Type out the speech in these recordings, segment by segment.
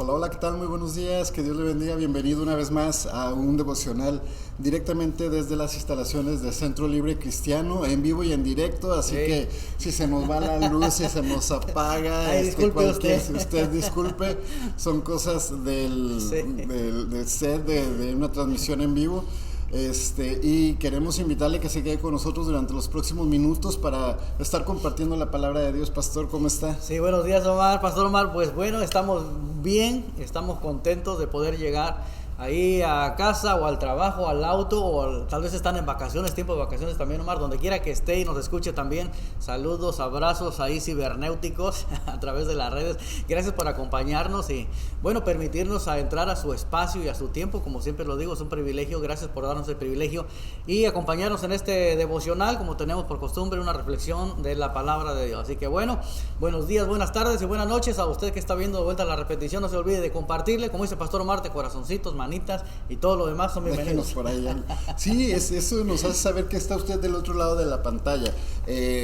Hola, hola, ¿qué tal? Muy buenos días, que Dios le bendiga, bienvenido una vez más a un devocional directamente desde las instalaciones de Centro Libre Cristiano, en vivo y en directo, así Sí. que si se nos va la luz, si se nos apaga, Ay, disculpe usted. disculpe, son cosas Sí. del set de una transmisión en vivo. Y queremos invitarle que se quede con nosotros durante los próximos minutos para estar compartiendo la palabra de Dios. Pastor, ¿cómo está? Sí, buenos días, Omar. Pastor Omar, pues bueno, estamos bien, estamos contentos de poder llegar ahí a casa o al trabajo, al auto, tal vez están en vacaciones, tiempo de vacaciones también, Omar, donde quiera que esté y nos escuche también. Saludos, abrazos ahí cibernéuticos a través de las redes. Gracias por acompañarnos y, bueno, permitirnos a entrar a su espacio y a su tiempo. Como siempre lo digo, es un privilegio. Gracias por darnos el privilegio y acompañarnos en este devocional, como tenemos por costumbre, una reflexión de la palabra de Dios. Así que, bueno, buenos días, buenas tardes y buenas noches a usted que está viendo de vuelta la repetición. No se olvide de compartirle, como dice Pastor Omar, de corazoncitos, manitas y todo lo demás son bienvenidos. Por ahí. Sí, eso nos hace saber que está usted del otro lado de la pantalla.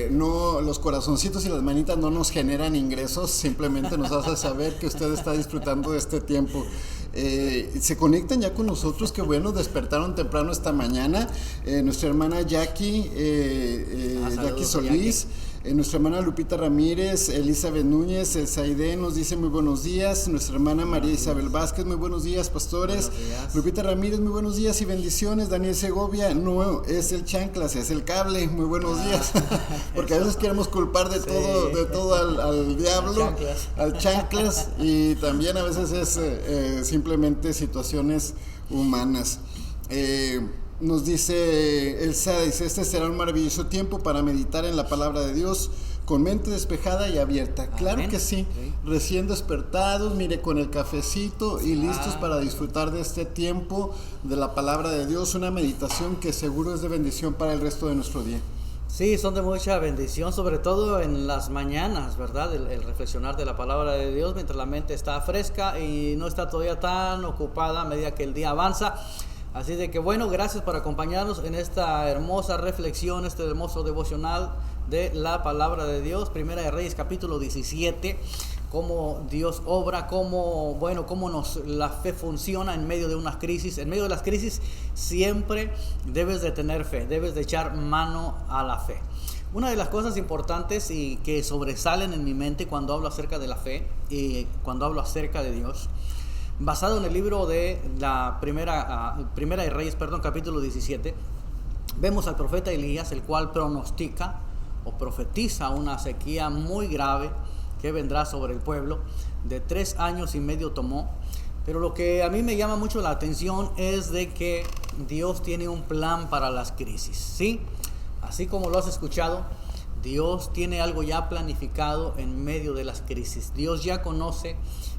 No, los corazoncitos y las manitas no nos generan ingresos, simplemente nos hace saber que usted está disfrutando de este tiempo. Se conectan ya con nosotros, que bueno, despertaron temprano esta mañana. Nuestra hermana Jackie Solís. Nuestra hermana Lupita Ramírez, Elizabeth Núñez, El Saide nos dice muy buenos días. Nuestra hermana María Isabel Vázquez, muy buenos días, pastores. Buenos días. Lupita Ramírez, muy buenos días y bendiciones. Daniel Segovia, no es el chanclas, es el cable, muy buenos días. Porque a veces queremos culpar de todo al diablo, al chanclas, y también a veces es simplemente situaciones humanas. Nos dice Elsa, este será un maravilloso tiempo para meditar en la palabra de Dios con mente despejada y abierta. Amén. Claro que sí, recién despertados, mire, con el cafecito y listos para disfrutar de este tiempo de la palabra de Dios, una meditación que seguro es de bendición para el resto de nuestro día. Sí, son de mucha bendición, sobre todo en las mañanas, ¿verdad? El reflexionar de la palabra de Dios mientras la mente está fresca y no está todavía tan ocupada a medida que el día avanza. Así de que, bueno, gracias por acompañarnos en esta hermosa reflexión, este hermoso devocional de la palabra de Dios. Primera de Reyes, capítulo 17, cómo Dios obra, cómo la fe funciona en medio de una crisis. En medio de las crisis siempre debes de tener fe, debes de echar mano a la fe. Una de las cosas importantes y que sobresalen en mi mente cuando hablo acerca de la fe y cuando hablo acerca de Dios, basado en el libro de la Primera de Reyes, capítulo 17, vemos al profeta Elías, el cual pronostica o profetiza una sequía muy grave que vendrá sobre el pueblo. De 3 años y medio tomó. Pero lo que a mí me llama mucho la atención es de que Dios tiene un plan para las crisis, ¿sí? Así como lo has escuchado, Dios tiene algo ya planificado en medio de las crisis. Dios ya conoce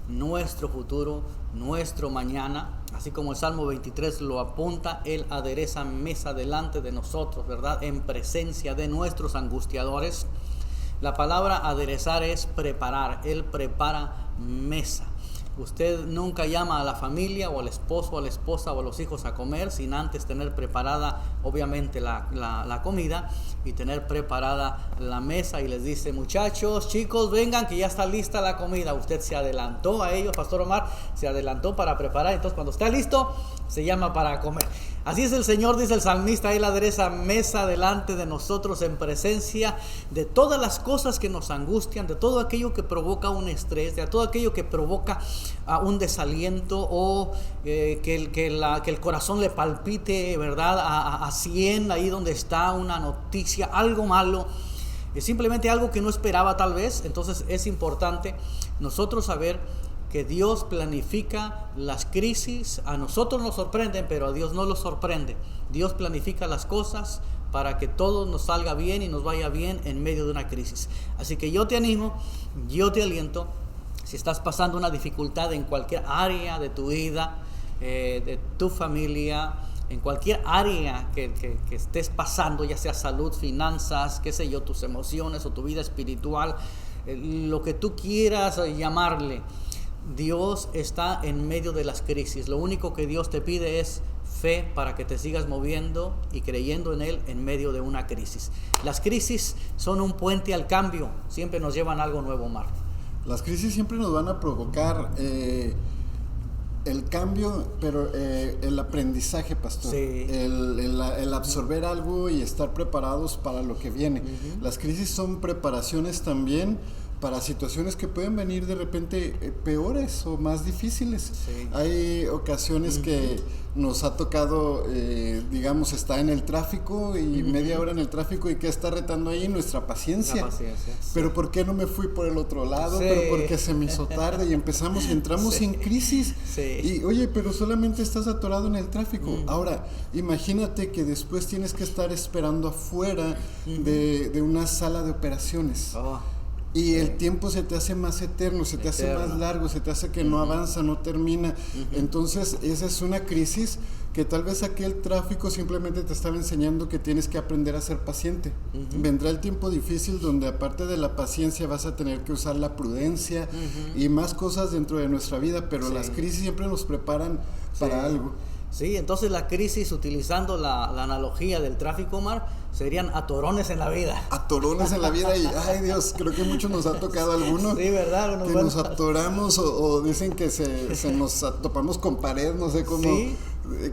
nuestro futuro, nuestro mañana, así como el Salmo 23 lo apunta. Él adereza mesa delante de nosotros, ¿verdad? En presencia de nuestros angustiadores. La palabra aderezar es preparar. Él prepara mesa. Usted nunca llama a la familia o al esposo, a la esposa o a los hijos a comer sin antes tener preparada, obviamente, la comida y tener preparada la mesa, y les dice: muchachos, chicos, vengan que ya está lista la comida. Usted se adelantó a ellos, Pastor Omar, se adelantó para preparar. Entonces, cuando está listo, se llama para comer. Así es el Señor, dice el salmista. Él adereza mesa delante de nosotros en presencia de todas las cosas que nos angustian, de todo aquello que provoca un estrés, de todo aquello que provoca un desaliento o que el corazón le palpite, ¿verdad? A 100, ahí donde está una noticia, algo malo, simplemente algo que no esperaba tal vez. Entonces es importante nosotros saber que Dios planifica las crisis. A nosotros nos sorprenden, pero a Dios no lo sorprende. Dios planifica las cosas para que todo nos salga bien y nos vaya bien en medio de una crisis. Así que yo te animo, yo te aliento. Si estás pasando una dificultad en cualquier área de tu vida, de tu familia, en cualquier área que estés pasando, ya sea salud, finanzas, qué sé yo, tus emociones o tu vida espiritual, lo que tú quieras llamarle, Dios está en medio de las crisis. Lo único que Dios te pide es fe para que te sigas moviendo y creyendo en Él en medio de una crisis. Las crisis son un puente al cambio, siempre nos llevan a algo nuevo, Omar. Las crisis siempre nos van a provocar el cambio, pero el aprendizaje, pastor, Sí. el absorber algo y estar preparados para lo que viene. Las crisis son preparaciones también para situaciones que pueden venir de repente peores o más difíciles. Sí. Hay ocasiones que nos ha tocado, digamos, estar en el tráfico y media hora en el tráfico, y ¿qué está retando ahí? Nuestra paciencia. La paciencia, sí. Pero ¿por qué no me fui por el otro lado? Sí. Pero ¿por qué se me hizo tarde? Y entramos Sí. en crisis. Sí. Y oye, pero solamente estás atorado en el tráfico. Ahora, imagínate que después tienes que estar esperando afuera de una sala de operaciones. Oh, Y el tiempo se te hace más eterno, se te hace más largo, se te hace que no avanza, no termina. Entonces, esa es una crisis que tal vez aquel tráfico simplemente te estaba enseñando que tienes que aprender a ser paciente. Vendrá el tiempo difícil donde, aparte de la paciencia, vas a tener que usar la prudencia y más cosas dentro de nuestra vida, pero Sí. las crisis siempre nos preparan para algo. Sí, entonces la crisis, utilizando la analogía del tráfico, Omar, serían atorones en la vida. Atorones en la vida y, ay Dios, creo que muchos nos ha tocado alguno. Sí, ¿verdad? Que nos atoramos o dicen que se nos topamos con pared, no sé cómo, Sí.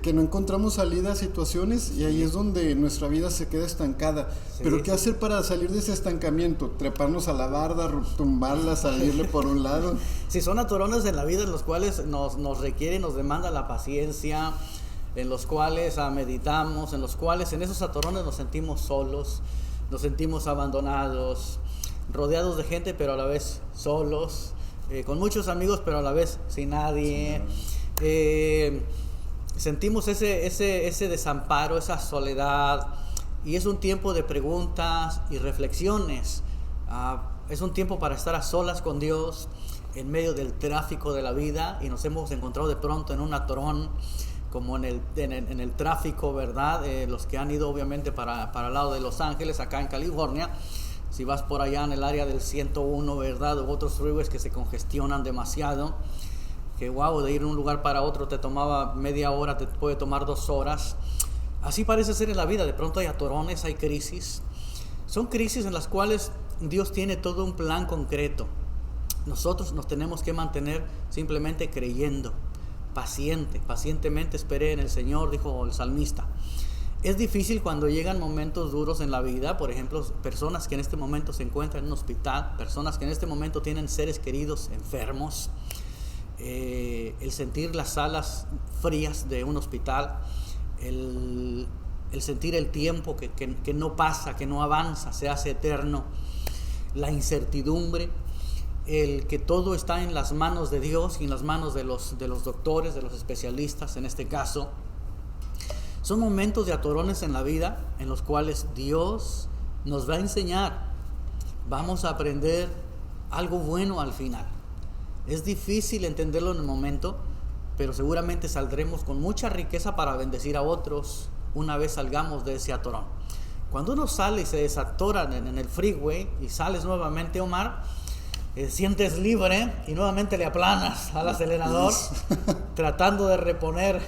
Que no encontramos salida a situaciones y ahí es donde nuestra vida se queda estancada. Sí, Pero ¿qué sí. hacer para salir de ese estancamiento? Treparnos a la barda, tumbarla, salirle por un lado. Sí, son atorones en la vida en los cuales nos requiere, nos demanda la paciencia, en los cuales meditamos, en los cuales en esos atorones nos sentimos solos, nos sentimos abandonados, rodeados de gente pero a la vez solos, con muchos amigos pero a la vez sin nadie. Sentimos ese desamparo, esa soledad, y es un tiempo de preguntas y reflexiones. Es un tiempo para estar a solas con Dios en medio del tráfico de la vida, y nos hemos encontrado de pronto en un atorón, como en el tráfico, ¿verdad? Los que han ido obviamente para el lado de Los Ángeles, acá en California, si vas por allá en el área del 101, ¿verdad? U otros freeways que se congestionan demasiado, que wow, de ir de un lugar para otro te tomaba media hora, te puede tomar 2 horas. Así parece ser en la vida, de pronto hay atorones, hay crisis. Son crisis en las cuales Dios tiene todo un plan concreto. Nosotros nos tenemos que mantener simplemente creyendo, pacientemente esperé en el Señor, dijo el salmista. Es difícil cuando llegan momentos duros en la vida, por ejemplo, personas que en este momento se encuentran en un hospital, personas que en este momento tienen seres queridos enfermos, el sentir las salas frías de un hospital, el sentir el tiempo que no pasa, que no avanza, se hace eterno, la incertidumbre, el que todo está en las manos de Dios y en las manos de los doctores, de los especialistas en este caso. Son momentos de atorones en la vida en los cuales Dios nos va a enseñar. Vamos a aprender algo bueno al final. Es difícil entenderlo en el momento, pero seguramente saldremos con mucha riqueza para bendecir a otros una vez salgamos de ese atorón. Cuando uno sale y se desatora en el freeway y sales nuevamente, Omar, sientes libre y nuevamente le aplanas al acelerador tratando de reponer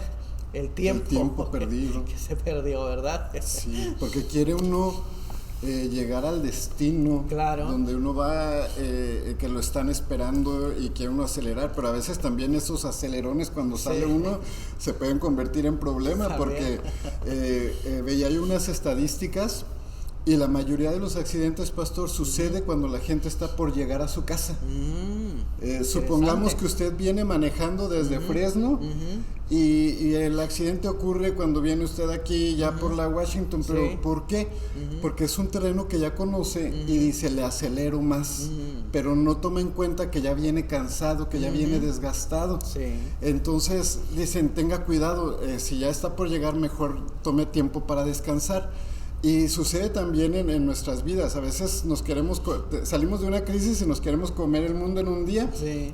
el tiempo perdido que se perdió, ¿verdad? Sí, porque quiere uno llegar al destino, claro, donde uno va, que lo están esperando y quiere uno acelerar, pero a veces también esos acelerones cuando sale uno se pueden convertir en problema, porque veía yo unas estadísticas y la mayoría de los accidentes, pastor, sucede cuando la gente está por llegar a su casa. Supongamos que usted viene manejando desde Fresno y el accidente ocurre cuando viene usted aquí ya por la Washington, pero ¿por qué? Porque es un terreno que ya conoce y dice, le acelero más, pero no toma en cuenta que ya viene cansado, que ya viene desgastado. Entonces dicen, tenga cuidado, si ya está por llegar, mejor tome tiempo para descansar. Y sucede también en nuestras vidas. A veces salimos de una crisis y nos queremos comer el mundo en un día,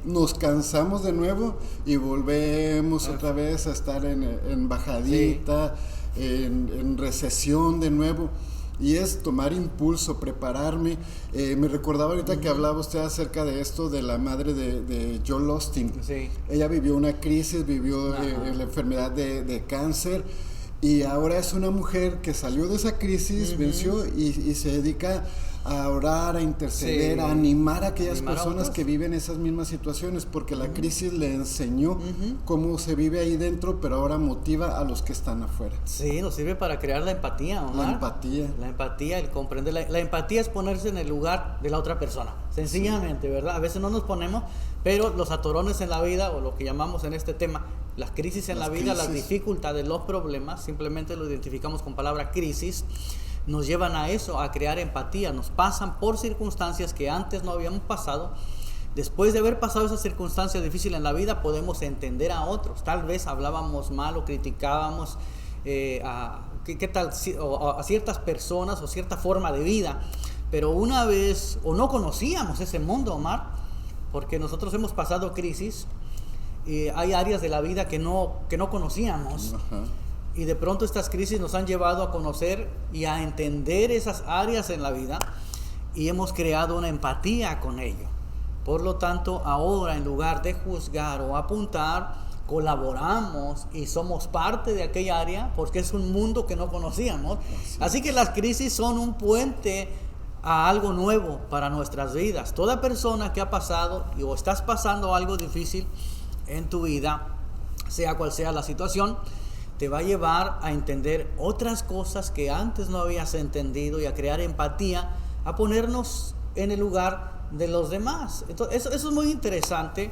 nos cansamos de nuevo y volvemos otra vez a estar en bajadita, en recesión de nuevo. Y es tomar impulso, prepararme. Me recordaba ahorita que hablaba usted acerca de esto, de la madre de Joel Osteen. Ella vivió una crisis, vivió la enfermedad de cáncer. Y ahora es una mujer que salió de esa crisis, venció y se dedica a orar, a interceder, a animar a aquellas personas que viven esas mismas situaciones, porque la crisis le enseñó cómo se vive ahí dentro, pero ahora motiva a los que están afuera. Sí, nos sirve para crear la empatía, Omar. La empatía, el comprender. La empatía es ponerse en el lugar de la otra persona, sencillamente, ¿verdad? A veces no nos ponemos, pero los atorones en la vida, o lo que llamamos en este tema, las crisis en la vida, las dificultades, los problemas, simplemente lo identificamos con palabra crisis, nos llevan a eso, a crear empatía, nos pasan por circunstancias que antes no habíamos pasado. Después de haber pasado esas circunstancias difíciles en la vida, podemos entender a otros. Tal vez hablábamos mal o criticábamos a ciertas personas o cierta forma de vida, pero una vez, o no conocíamos ese mundo, Omar, porque nosotros hemos pasado crisis y hay áreas de la vida que no conocíamos. Y de pronto estas crisis nos han llevado a conocer y a entender esas áreas en la vida y hemos creado una empatía con ello. Por lo tanto, ahora en lugar de juzgar o apuntar, colaboramos y somos parte de aquella área porque es un mundo que no conocíamos. Así que las crisis son un puente a algo nuevo para nuestras vidas. Toda persona que ha pasado o estás pasando algo difícil en tu vida, sea cual sea la situación, te va a llevar a entender otras cosas que antes no habías entendido y a crear empatía, a ponernos en el lugar de los demás. Entonces, eso es muy interesante,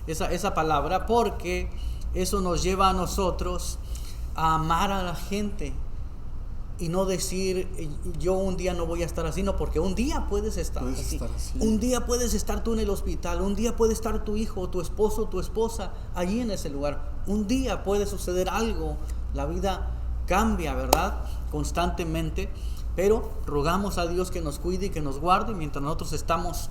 esa palabra, porque eso nos lleva a nosotros a amar a la gente y no decir, yo un día no voy a estar así, no, porque un día puedes estar así. Un día puedes estar tú en el hospital, un día puede estar tu hijo, tu esposo, tu esposa allí en ese lugar. Un día puede suceder algo, la vida cambia, ¿verdad? Constantemente, pero rogamos a Dios que nos cuide y que nos guarde mientras nosotros estamos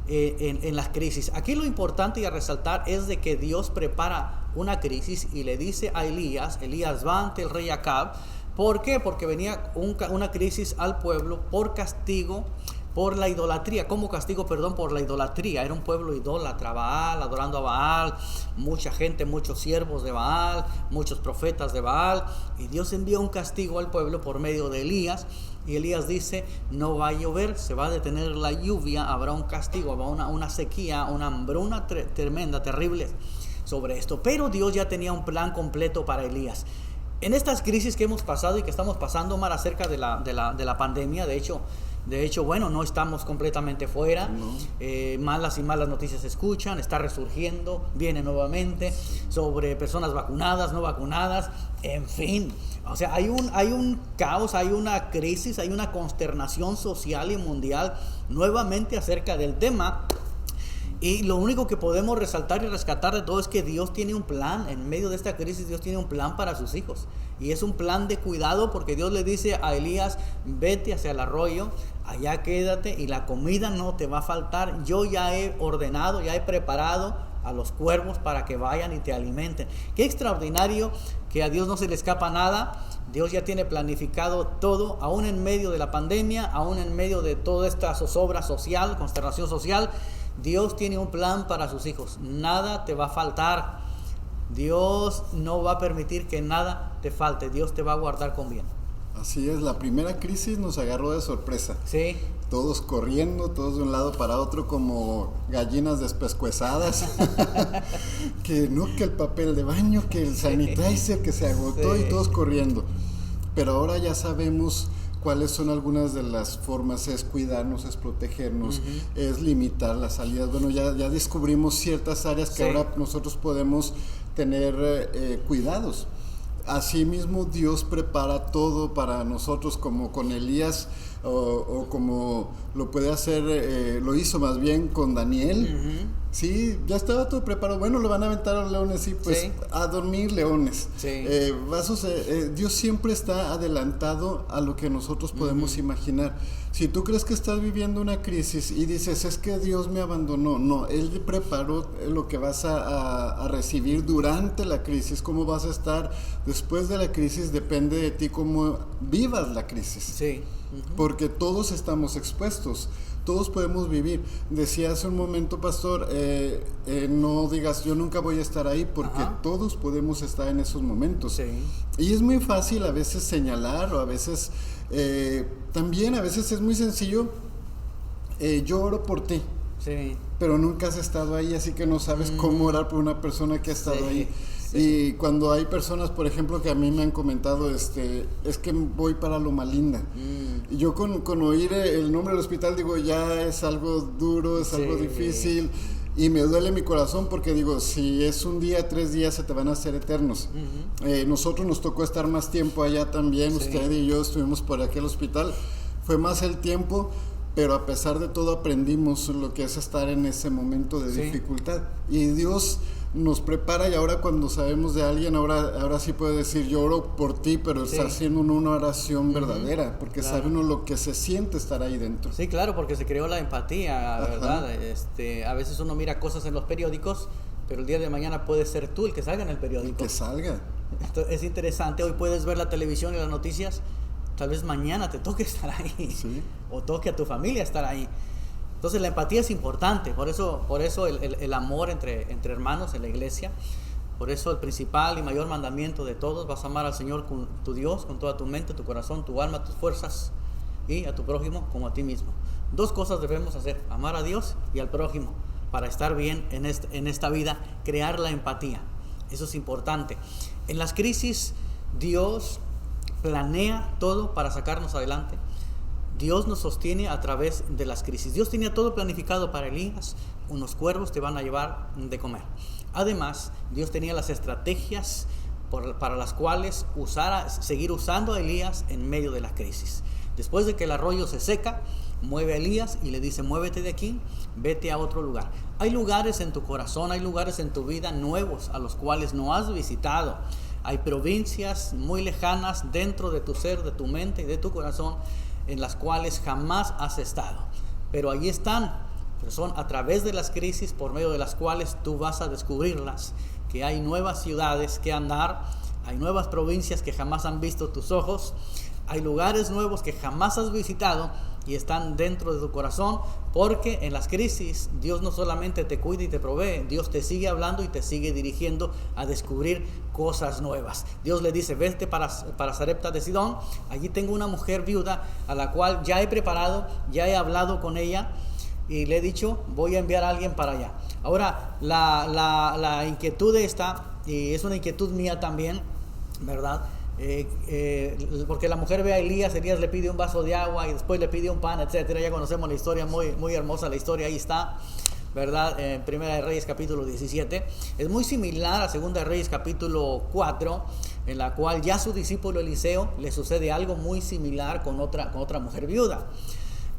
en las crisis. Aquí lo importante y a resaltar es de que Dios prepara una crisis y le dice a Elías va ante el rey Acab. ¿Por qué? Porque venía una crisis al pueblo por castigo, por la idolatría. ¿Cómo castigo? Perdón, por la idolatría. Era un pueblo idólatra, Baal, adorando a Baal, mucha gente, muchos siervos de Baal, muchos profetas de Baal. Y Dios envía un castigo al pueblo por medio de Elías. Y Elías dice, no va a llover, se va a detener la lluvia, habrá un castigo, habrá una sequía, una hambruna tremenda, terrible sobre esto. Pero Dios ya tenía un plan completo para Elías. En estas crisis que hemos pasado y que estamos pasando, Omar, acerca de la pandemia, de hecho, bueno, no estamos completamente fuera. Malas y malas noticias se escuchan, está resurgiendo, viene nuevamente sobre personas vacunadas, no vacunadas, en fin. O sea, hay un caos, hay una crisis, hay una consternación social y mundial nuevamente acerca del tema. Y lo único que podemos resaltar y rescatar de todo es que Dios tiene un plan. En medio de esta crisis, Dios tiene un plan para sus hijos. Y es un plan de cuidado, porque Dios le dice a Elías, vete hacia el arroyo, allá quédate y la comida no te va a faltar. Yo ya he ordenado, ya he preparado a los cuervos para que vayan y te alimenten. Qué extraordinario que a Dios no se le escapa nada. Dios ya tiene planificado todo, aún en medio de la pandemia, aún en medio de toda esta zozobra social, consternación social. Dios tiene un plan para sus hijos. Nada te va a faltar. Dios no va a permitir que nada te falte. Dios te va a guardar con bien. Así es, la primera crisis nos agarró de sorpresa. Sí. Todos corriendo, todos de un lado para otro como gallinas despescuezadas. Que el papel de baño, que el sanitizer, que se agotó, y todos corriendo. Pero ahora ya sabemos cuáles son algunas de las formas. Es cuidarnos, es protegernos, es limitar las salidas. Bueno, ya descubrimos ciertas áreas que ahora nosotros podemos tener cuidados. Asimismo, Dios prepara todo para nosotros, como con Elías, o como lo puede hacer, lo hizo más bien con Daniel. Sí, ya estaba todo preparado. Bueno, lo van a aventar a los leones, sí, pues a dormir leones. Dios siempre está adelantado a lo que nosotros podemos imaginar. Si tú crees que estás viviendo una crisis y dices, es que Dios me abandonó, no, Él preparó lo que vas a recibir durante la crisis. Cómo vas a estar después de la crisis depende de ti, cómo vivas la crisis. Porque todos estamos expuestos. todos podemos vivir. Decía hace un momento, pastor, no digas yo nunca voy a estar ahí, porque todos podemos estar en esos momentos. Sí. Y es muy fácil a veces señalar, o a veces también a veces es muy sencillo, yo oro por ti. Sí. Pero nunca has estado ahí, así que no sabes cómo orar por una persona que ha estado ahí. Sí. Y cuando hay personas, por ejemplo, que a mí me han comentado, es que voy para Loma Linda. Y yo con oír el nombre del hospital digo, ya es algo duro, es algo difícil. Y me duele mi corazón porque digo, si es un día, 3 días se te van a hacer eternos. Nosotros nos tocó estar más tiempo allá también, usted y yo estuvimos por aquel hospital. Fue más el tiempo, pero a pesar de todo aprendimos lo que es estar en ese momento de dificultad. Y Dios nos prepara, y ahora cuando sabemos de alguien, ahora sí puede decir, yo oro por ti, pero está haciendo una oración verdadera, porque sabe uno lo que se siente estar ahí dentro. Sí, claro, porque se creó la empatía, ¿verdad? A veces uno mira cosas en los periódicos, pero el día de mañana puede ser tú el que salga en el periódico. El que salga. Esto es interesante, hoy puedes ver la televisión y las noticias, tal vez mañana te toque estar ahí, o toque a tu familia estar ahí. Entonces la empatía es importante, por eso el amor entre hermanos en la iglesia, por eso el principal y mayor mandamiento de todos, vas a amar al Señor tu Dios con toda tu mente, tu corazón, tu alma, tus fuerzas, y a tu prójimo como a ti mismo. 2 cosas debemos hacer, amar a Dios y al prójimo, para estar bien en esta vida, crear la empatía. Eso es importante. En las crisis, Dios planea todo para sacarnos adelante. Dios nos sostiene a través de las crisis. Dios tenía todo planificado para Elías. Unos cuervos te van a llevar de comer. Además, Dios tenía las estrategias para las cuales seguir usando a Elías en medio de la crisis. Después de que el arroyo se seca, mueve a Elías y le dice, muévete de aquí, vete a otro lugar. Hay lugares en tu corazón, hay lugares en tu vida nuevos a los cuales no has visitado. Hay provincias muy lejanas dentro de tu ser, de tu mente y de tu corazón, en las cuales jamás has estado, pero allí están, pero son a través de las crisis por medio de las cuales tú vas a descubrirlas, que hay nuevas ciudades que andar, hay nuevas provincias que jamás han visto tus ojos, hay lugares nuevos que jamás has visitado y están dentro de tu corazón, porque en las crisis Dios no solamente te cuida y te provee, Dios te sigue hablando y te sigue dirigiendo a descubrir cosas nuevas. Dios le dice, vete para Sarepta de Sidón, allí tengo una mujer viuda a la cual ya he preparado, ya he hablado con ella y le he dicho, voy a enviar a alguien para allá. Ahora, la inquietud esta, y es una inquietud mía también, ¿verdad? Porque la mujer ve a Elías le pide un vaso de agua y después le pide un pan, etcétera. Ya conocemos la historia, muy, muy hermosa la historia, ahí está, ¿verdad? En Primera de Reyes capítulo 17. Es muy similar a Segunda de Reyes capítulo 4, en la cual ya su discípulo Eliseo le sucede algo muy similar con otra mujer viuda.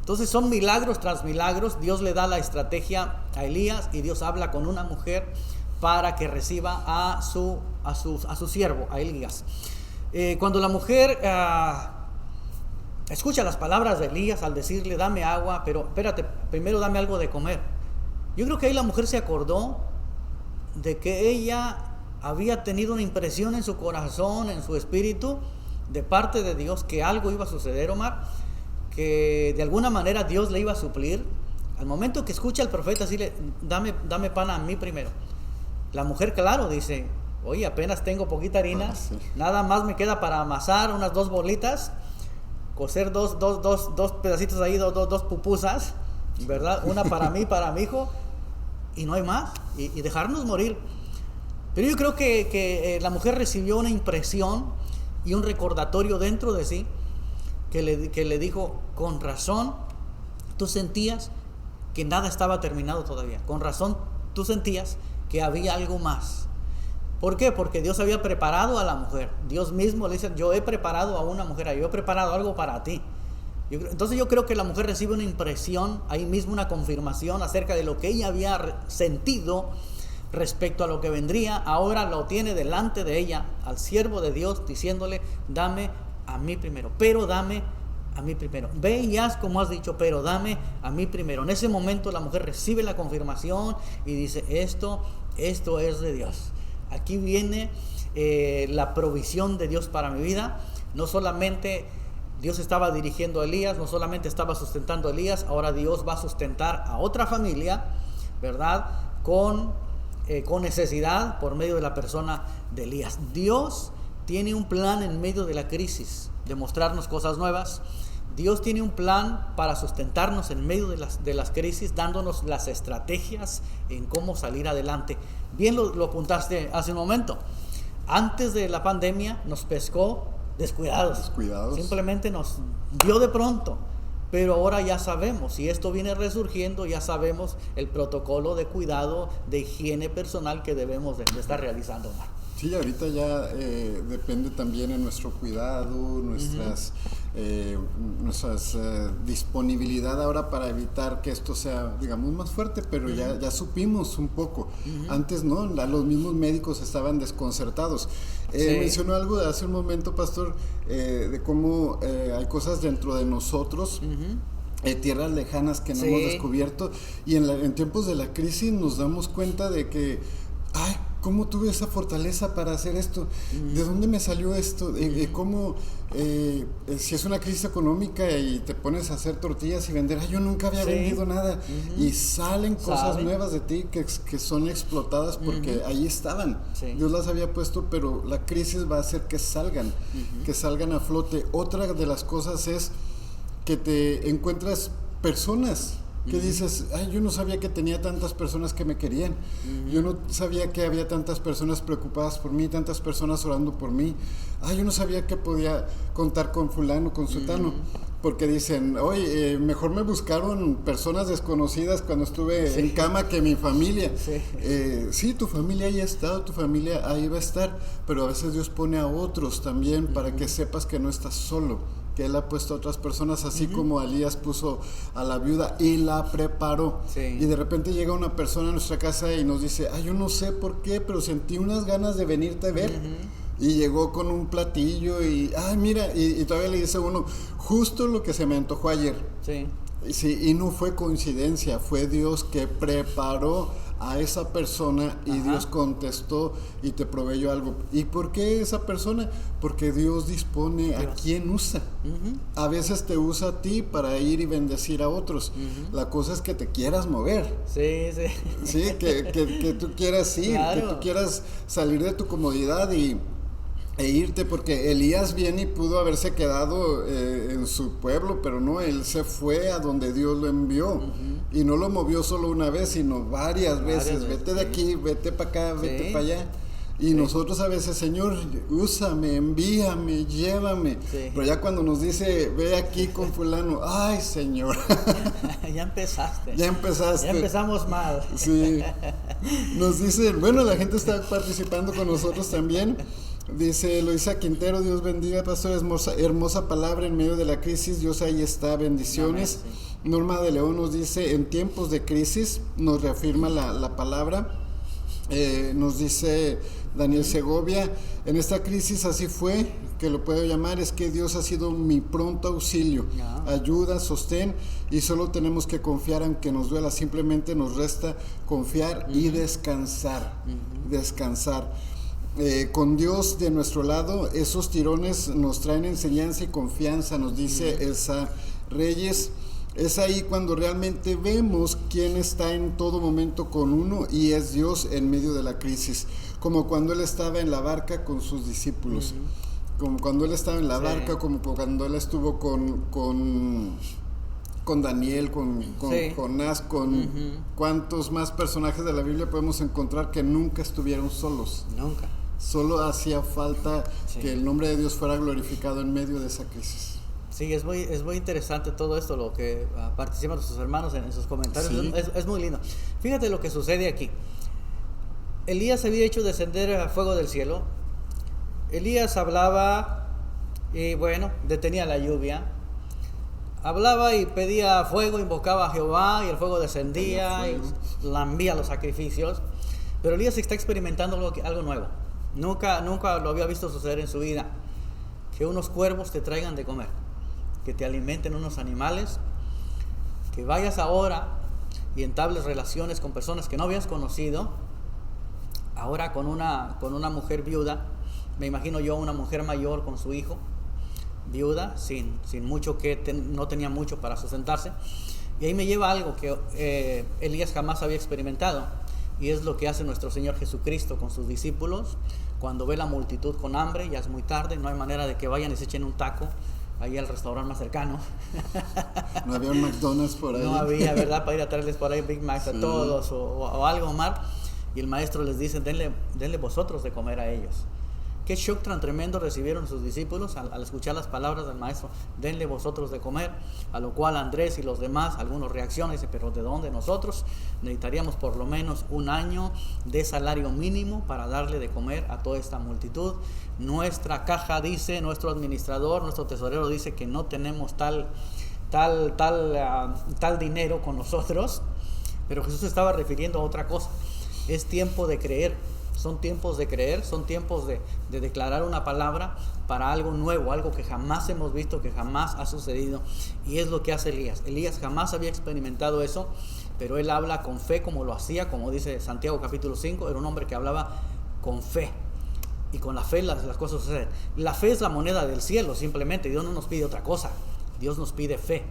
Entonces son milagros tras milagros. Dios le da la estrategia a Elías y Dios habla con una mujer para que reciba a su siervo, a Elías. Cuando la mujer escucha las palabras de Elías al decirle, dame agua, pero espérate, primero dame algo de comer. Yo creo que ahí la mujer se acordó de que ella había tenido una impresión en su corazón, en su espíritu, de parte de Dios, que algo iba a suceder, Omar, que de alguna manera Dios le iba a suplir. Al momento que escucha al profeta decirle, dame pan a mí primero, la mujer, claro, dice, oye, apenas tengo poquita harina, nada más me queda para amasar unas 2 bolitas, cocer dos pedacitos ahí, dos pupusas, ¿verdad? Una para mí, para mi hijo, y no hay más, y dejarnos morir. Pero yo creo que la mujer recibió una impresión y un recordatorio dentro de sí, que le dijo, con razón, tú sentías que nada estaba terminado todavía, con razón tú sentías que había algo más. ¿Por qué? Porque Dios había preparado a la mujer. Dios mismo le dice, yo he preparado a una mujer, yo he preparado algo para ti. Entonces yo creo que la mujer recibe una impresión, ahí mismo una confirmación acerca de lo que ella había sentido respecto a lo que vendría. Ahora lo tiene delante de ella, al siervo de Dios, diciéndole, dame a mí primero, pero dame a mí primero. Ve y haz como has dicho, pero dame a mí primero. En ese momento la mujer recibe la confirmación y dice, esto es de Dios. Aquí viene la provisión de Dios para mi vida. No solamente Dios estaba dirigiendo a Elías, no solamente estaba sustentando a Elías, ahora Dios va a sustentar a otra familia, ¿verdad? Con necesidad por medio de la persona de Elías. Dios tiene un plan en medio de la crisis de mostrarnos cosas nuevas. Dios tiene un plan para sustentarnos en medio de las crisis, dándonos las estrategias en cómo salir adelante. Bien lo apuntaste hace un momento. Antes de la pandemia nos pescó descuidados. Simplemente nos dio de pronto. Pero ahora ya sabemos, y esto viene resurgiendo, ya sabemos el protocolo de cuidado, de higiene personal que debemos de estar realizando, Omar. Sí, ahorita ya depende también en nuestro cuidado, nuestras disponibilidad ahora para evitar que esto sea, digamos, más fuerte, pero ya supimos un poco. Antes no, los mismos médicos estaban desconcertados. Mencionó algo de hace un momento, pastor, de cómo hay cosas dentro de nosotros, tierras lejanas que no hemos descubierto, y en tiempos de la crisis nos damos cuenta de que, ¿cómo tuve esa fortaleza para hacer esto? ¿De dónde me salió esto? ¿Cómo, si es una crisis económica y te pones a hacer tortillas y vender, yo nunca había vendido nada, y salen cosas nuevas de ti que son explotadas porque ahí estaban, Dios las había puesto, pero la crisis va a hacer que salgan a flote. Otra de las cosas es que te encuentras personas que dices, yo no sabía que tenía tantas personas que me querían, yo no sabía que había tantas personas preocupadas por mí, tantas personas orando por mí, yo no sabía que podía contar con fulano, con sutano, porque dicen, oye, mejor me buscaron personas desconocidas cuando estuve en cama que mi familia. Sí, tu familia ahí ha estado, tu familia ahí va a estar, pero a veces Dios pone a otros también para que sepas que no estás solo, que Él ha puesto a otras personas, así como Elías puso a la viuda y la preparó. Y de repente llega una persona a nuestra casa y nos dice, yo no sé por qué, pero sentí unas ganas de venirte a ver. Y llegó con un platillo y, mira, y todavía le dice uno, justo lo que se me antojó ayer. Sí, y no fue coincidencia, fue Dios que preparó a esa persona y Dios contestó y te proveyó algo. ¿Y por qué esa persona? Porque Dios dispone a quien usa. A veces te usa a ti para ir y bendecir a otros. La cosa es que te quieras mover. Sí, que tú quieras ir, que tú quieras salir de tu comodidad e irte, porque Elías viene y pudo haberse quedado en su pueblo, pero no, él se fue a donde Dios lo envió, y no lo movió solo una vez, sino varias veces. Vete de aquí, vete para acá, vete para allá. Y nosotros a veces, Señor, úsame, envíame, llévame. Pero ya cuando nos dice, ve aquí con fulano, Señor. Ya empezaste. Ya empezamos mal. Sí. Nos dicen, bueno, la gente está participando con nosotros también. Dice Eloisa Quintero, Dios bendiga, pastor, hermosa palabra en medio de la crisis, Dios ahí está, bendiciones. Norma de León nos dice, en tiempos de crisis, nos reafirma la palabra. Nos dice Daniel Segovia, en esta crisis así fue, que lo puedo llamar, es que Dios ha sido mi pronto auxilio, ayuda, sostén, y solo tenemos que confiar aunque nos duela, simplemente nos resta confiar y descansar. Con Dios de nuestro lado, esos tirones nos traen enseñanza y confianza, nos dice Elsa Reyes. Es ahí cuando realmente vemos quién está en todo momento con uno, y es Dios en medio de la crisis, como cuando Él estaba en la barca con sus discípulos, como cuando Él estaba en la barca, como cuando Él estuvo con Daniel, con Jonás, con cuántos más personajes de la Biblia podemos encontrar que nunca estuvieron solos. Nunca. Solo hacía falta que el nombre de Dios fuera glorificado en medio de esa crisis. Sí, es muy interesante todo esto, lo que participan nuestros hermanos en sus comentarios. Es muy lindo. Fíjate lo que sucede aquí. Elías había hecho descender fuego del cielo. Elías hablaba y detenía la lluvia. Hablaba y pedía fuego, invocaba a Jehová y el fuego descendía y lambía los sacrificios. Pero Elías está experimentando algo nuevo. Nunca lo había visto suceder en su vida. Que unos cuervos te traigan de comer, que te alimenten unos animales, que vayas ahora y entables relaciones con personas que no habías conocido. Ahora con una mujer viuda, me imagino yo una mujer mayor con su hijo, viuda, sin mucho no tenía mucho para sustentarse. Y ahí me lleva a algo que Elías jamás había experimentado, y es lo que hace nuestro Señor Jesucristo con sus discípulos cuando ve la multitud con hambre. Ya es muy tarde, no hay manera de que vayan y se echen un taco ahí al restaurante más cercano. No había un McDonald's por ahí. No había, ¿verdad? Para ir a traerles por ahí Big Macs a todos o algo, Omar. Y el maestro les dice, denle vosotros de comer a ellos. Qué shock tan tremendo recibieron sus discípulos al escuchar las palabras del maestro, denle vosotros de comer. A lo cual Andrés y los demás, algunos reaccionan y dicen, pero ¿de dónde nosotros? Necesitaríamos por lo menos un año de salario mínimo para darle de comer a toda esta multitud. Nuestra caja dice, nuestro administrador, nuestro tesorero dice que no tenemos tal dinero con nosotros. Pero Jesús estaba refiriendo a otra cosa. Es tiempo de creer. Son tiempos de creer, son tiempos de declarar una palabra para algo nuevo, algo que jamás hemos visto, que jamás ha sucedido. Y es lo que hace Elías. Elías jamás había experimentado eso, pero él habla con fe como lo hacía, como dice Santiago capítulo 5, era un hombre que hablaba con fe. Y con la fe las cosas suceden. La fe es la moneda del cielo, simplemente. Dios no nos pide otra cosa, Dios nos pide fe.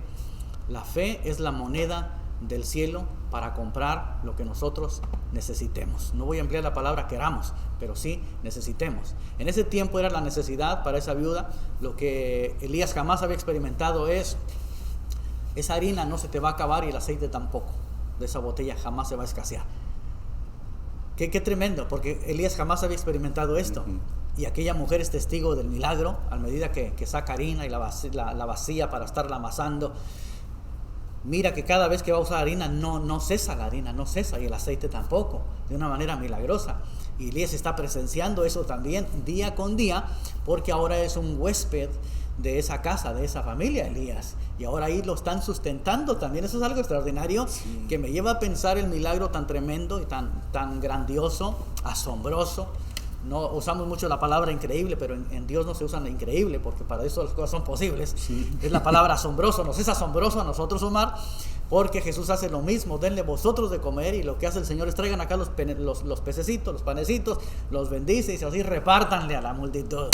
La fe es la moneda del cielo para comprar lo que nosotros necesitemos. No voy a emplear la palabra queramos, pero sí necesitemos. En ese tiempo era la necesidad para esa viuda. Lo que Elías jamás había experimentado es, esa harina no se te va a acabar y el aceite tampoco. De esa botella jamás se va a escasear. Qué tremendo, porque Elías jamás había experimentado esto. Y aquella mujer es testigo del milagro, a medida que saca harina y la vacía para estarla amasando. Mira que cada vez que va a usar harina no cesa la harina, no cesa, y el aceite tampoco, de una manera milagrosa. Y Elías está presenciando eso también día con día, porque ahora es un huésped de esa casa, de esa familia, Elías. Y ahora ahí lo están sustentando también. Eso es algo extraordinario, que me lleva a pensar el milagro tan tremendo y tan grandioso, asombroso. No usamos mucho la palabra increíble, pero en Dios no se usa la increíble, porque para eso las cosas son posibles. Es la palabra asombroso. Nos es asombroso a nosotros, Omar, porque Jesús hace lo mismo. Denle vosotros de comer, y lo que hace el Señor es traigan acá los pececitos, los panecitos, los bendice y así repártanle a la multitud.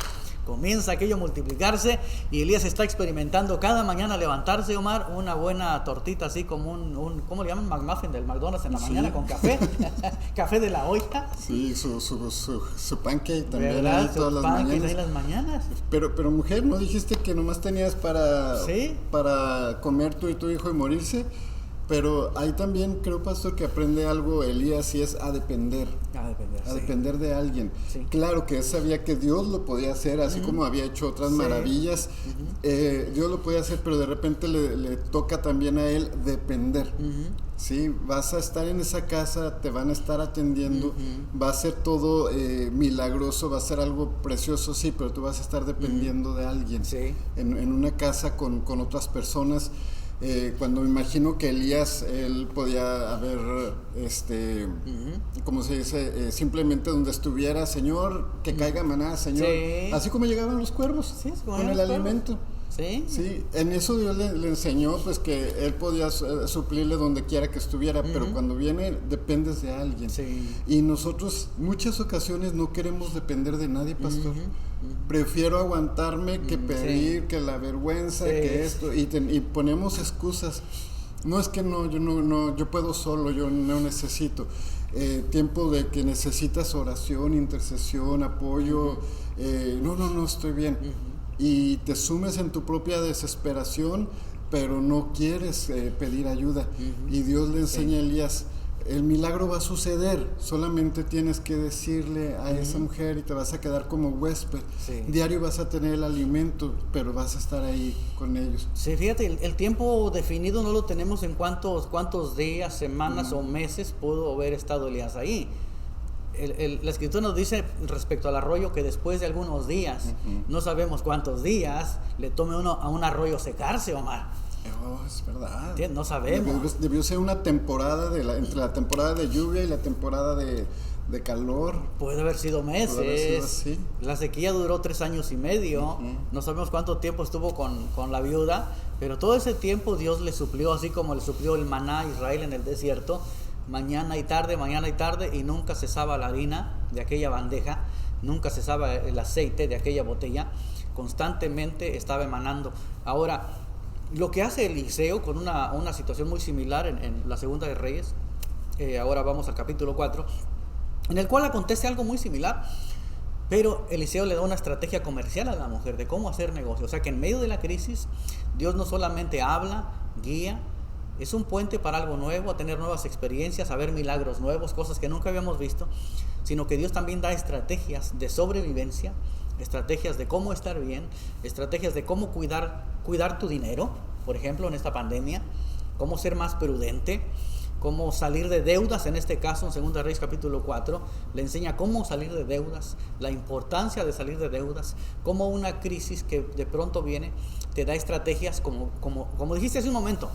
Comienza aquello a multiplicarse, y Elías está experimentando cada mañana levantarse, Omar, una buena tortita, así como un ¿cómo le llaman? McMuffin del McDonald's en la mañana con café. Café de la olla. Sí, su pancake también. ¿Verdad? Ahí todas las mañanas. Ahí las mañanas. Pero mujer, ¿no dijiste que nomás tenías para comer tú y tu hijo y morirse? Pero ahí también creo, pastor, que aprende algo Elías, y es a depender. A depender de alguien. Sí. Claro que él sabía que Dios lo podía hacer, así como había hecho otras maravillas. Dios lo podía hacer, pero de repente le toca también a él depender. Sí, vas a estar en esa casa, te van a estar atendiendo, va a ser todo milagroso, va a ser algo precioso, sí, pero tú vas a estar dependiendo de alguien. Sí. En una casa con otras personas. Cuando me imagino que Elías, él podía haber, ¿cómo se dice? Simplemente donde estuviera, Señor, que caiga maná, Señor. Sí. Así como llegaban los cuervos, con el alimento. Sí, en eso Dios le enseñó, pues, que él podía suplirle donde quiera que estuviera, pero cuando viene dependes de alguien. Sí. Y nosotros muchas ocasiones no queremos depender de nadie, pastor. Prefiero aguantarme que pedir, que la vergüenza, que esto, y ponemos excusas. No es que yo puedo solo, yo no necesito. Tiempo de que necesitas oración, intercesión, apoyo. No, estoy bien. Y te sumes en tu propia desesperación, pero no quieres pedir ayuda. Y Dios le enseña a Elías, el milagro va a suceder, solamente tienes que decirle a esa mujer y te vas a quedar como huésped. Diario vas a tener el alimento, pero vas a estar ahí con ellos. Sí, fíjate, el tiempo definido no lo tenemos en cuántos días, semanas o meses pudo haber estado Elías ahí. La escritura nos dice respecto al arroyo que después de algunos días, no sabemos cuántos días, le tome a un arroyo secarse, Omar. Es verdad. No sabemos. Debió ser una temporada entre la temporada de lluvia y la temporada de calor. Puede haber sido meses. La sequía duró 3 años y medio. No sabemos cuánto tiempo estuvo con la viuda, pero todo ese tiempo Dios le suplió, así como le suplió el maná a Israel en el desierto, mañana y tarde, y nunca cesaba la harina de aquella bandeja, nunca cesaba el aceite de aquella botella. constantemente estaba emanando. Ahora, lo que hace Eliseo con una situación muy similar en la Segunda de Reyes, ahora vamos al capítulo 4, en el cual acontece algo muy similar, pero Eliseo le da una estrategia comercial a la mujer de cómo hacer negocio. O sea que en medio de la crisis, Dios no solamente habla, guía, es un puente para algo nuevo, a tener nuevas experiencias, a ver milagros nuevos, cosas que nunca habíamos visto, sino que Dios también da estrategias de sobrevivencia, estrategias de cómo estar bien, estrategias de cómo cuidar tu dinero, por ejemplo, en esta pandemia, cómo ser más prudente, cómo salir de deudas. En este caso, en 2 Reyes capítulo 4, le enseña cómo salir de deudas, la importancia de salir de deudas, cómo una crisis que de pronto viene, te da estrategias como dijiste hace un momento.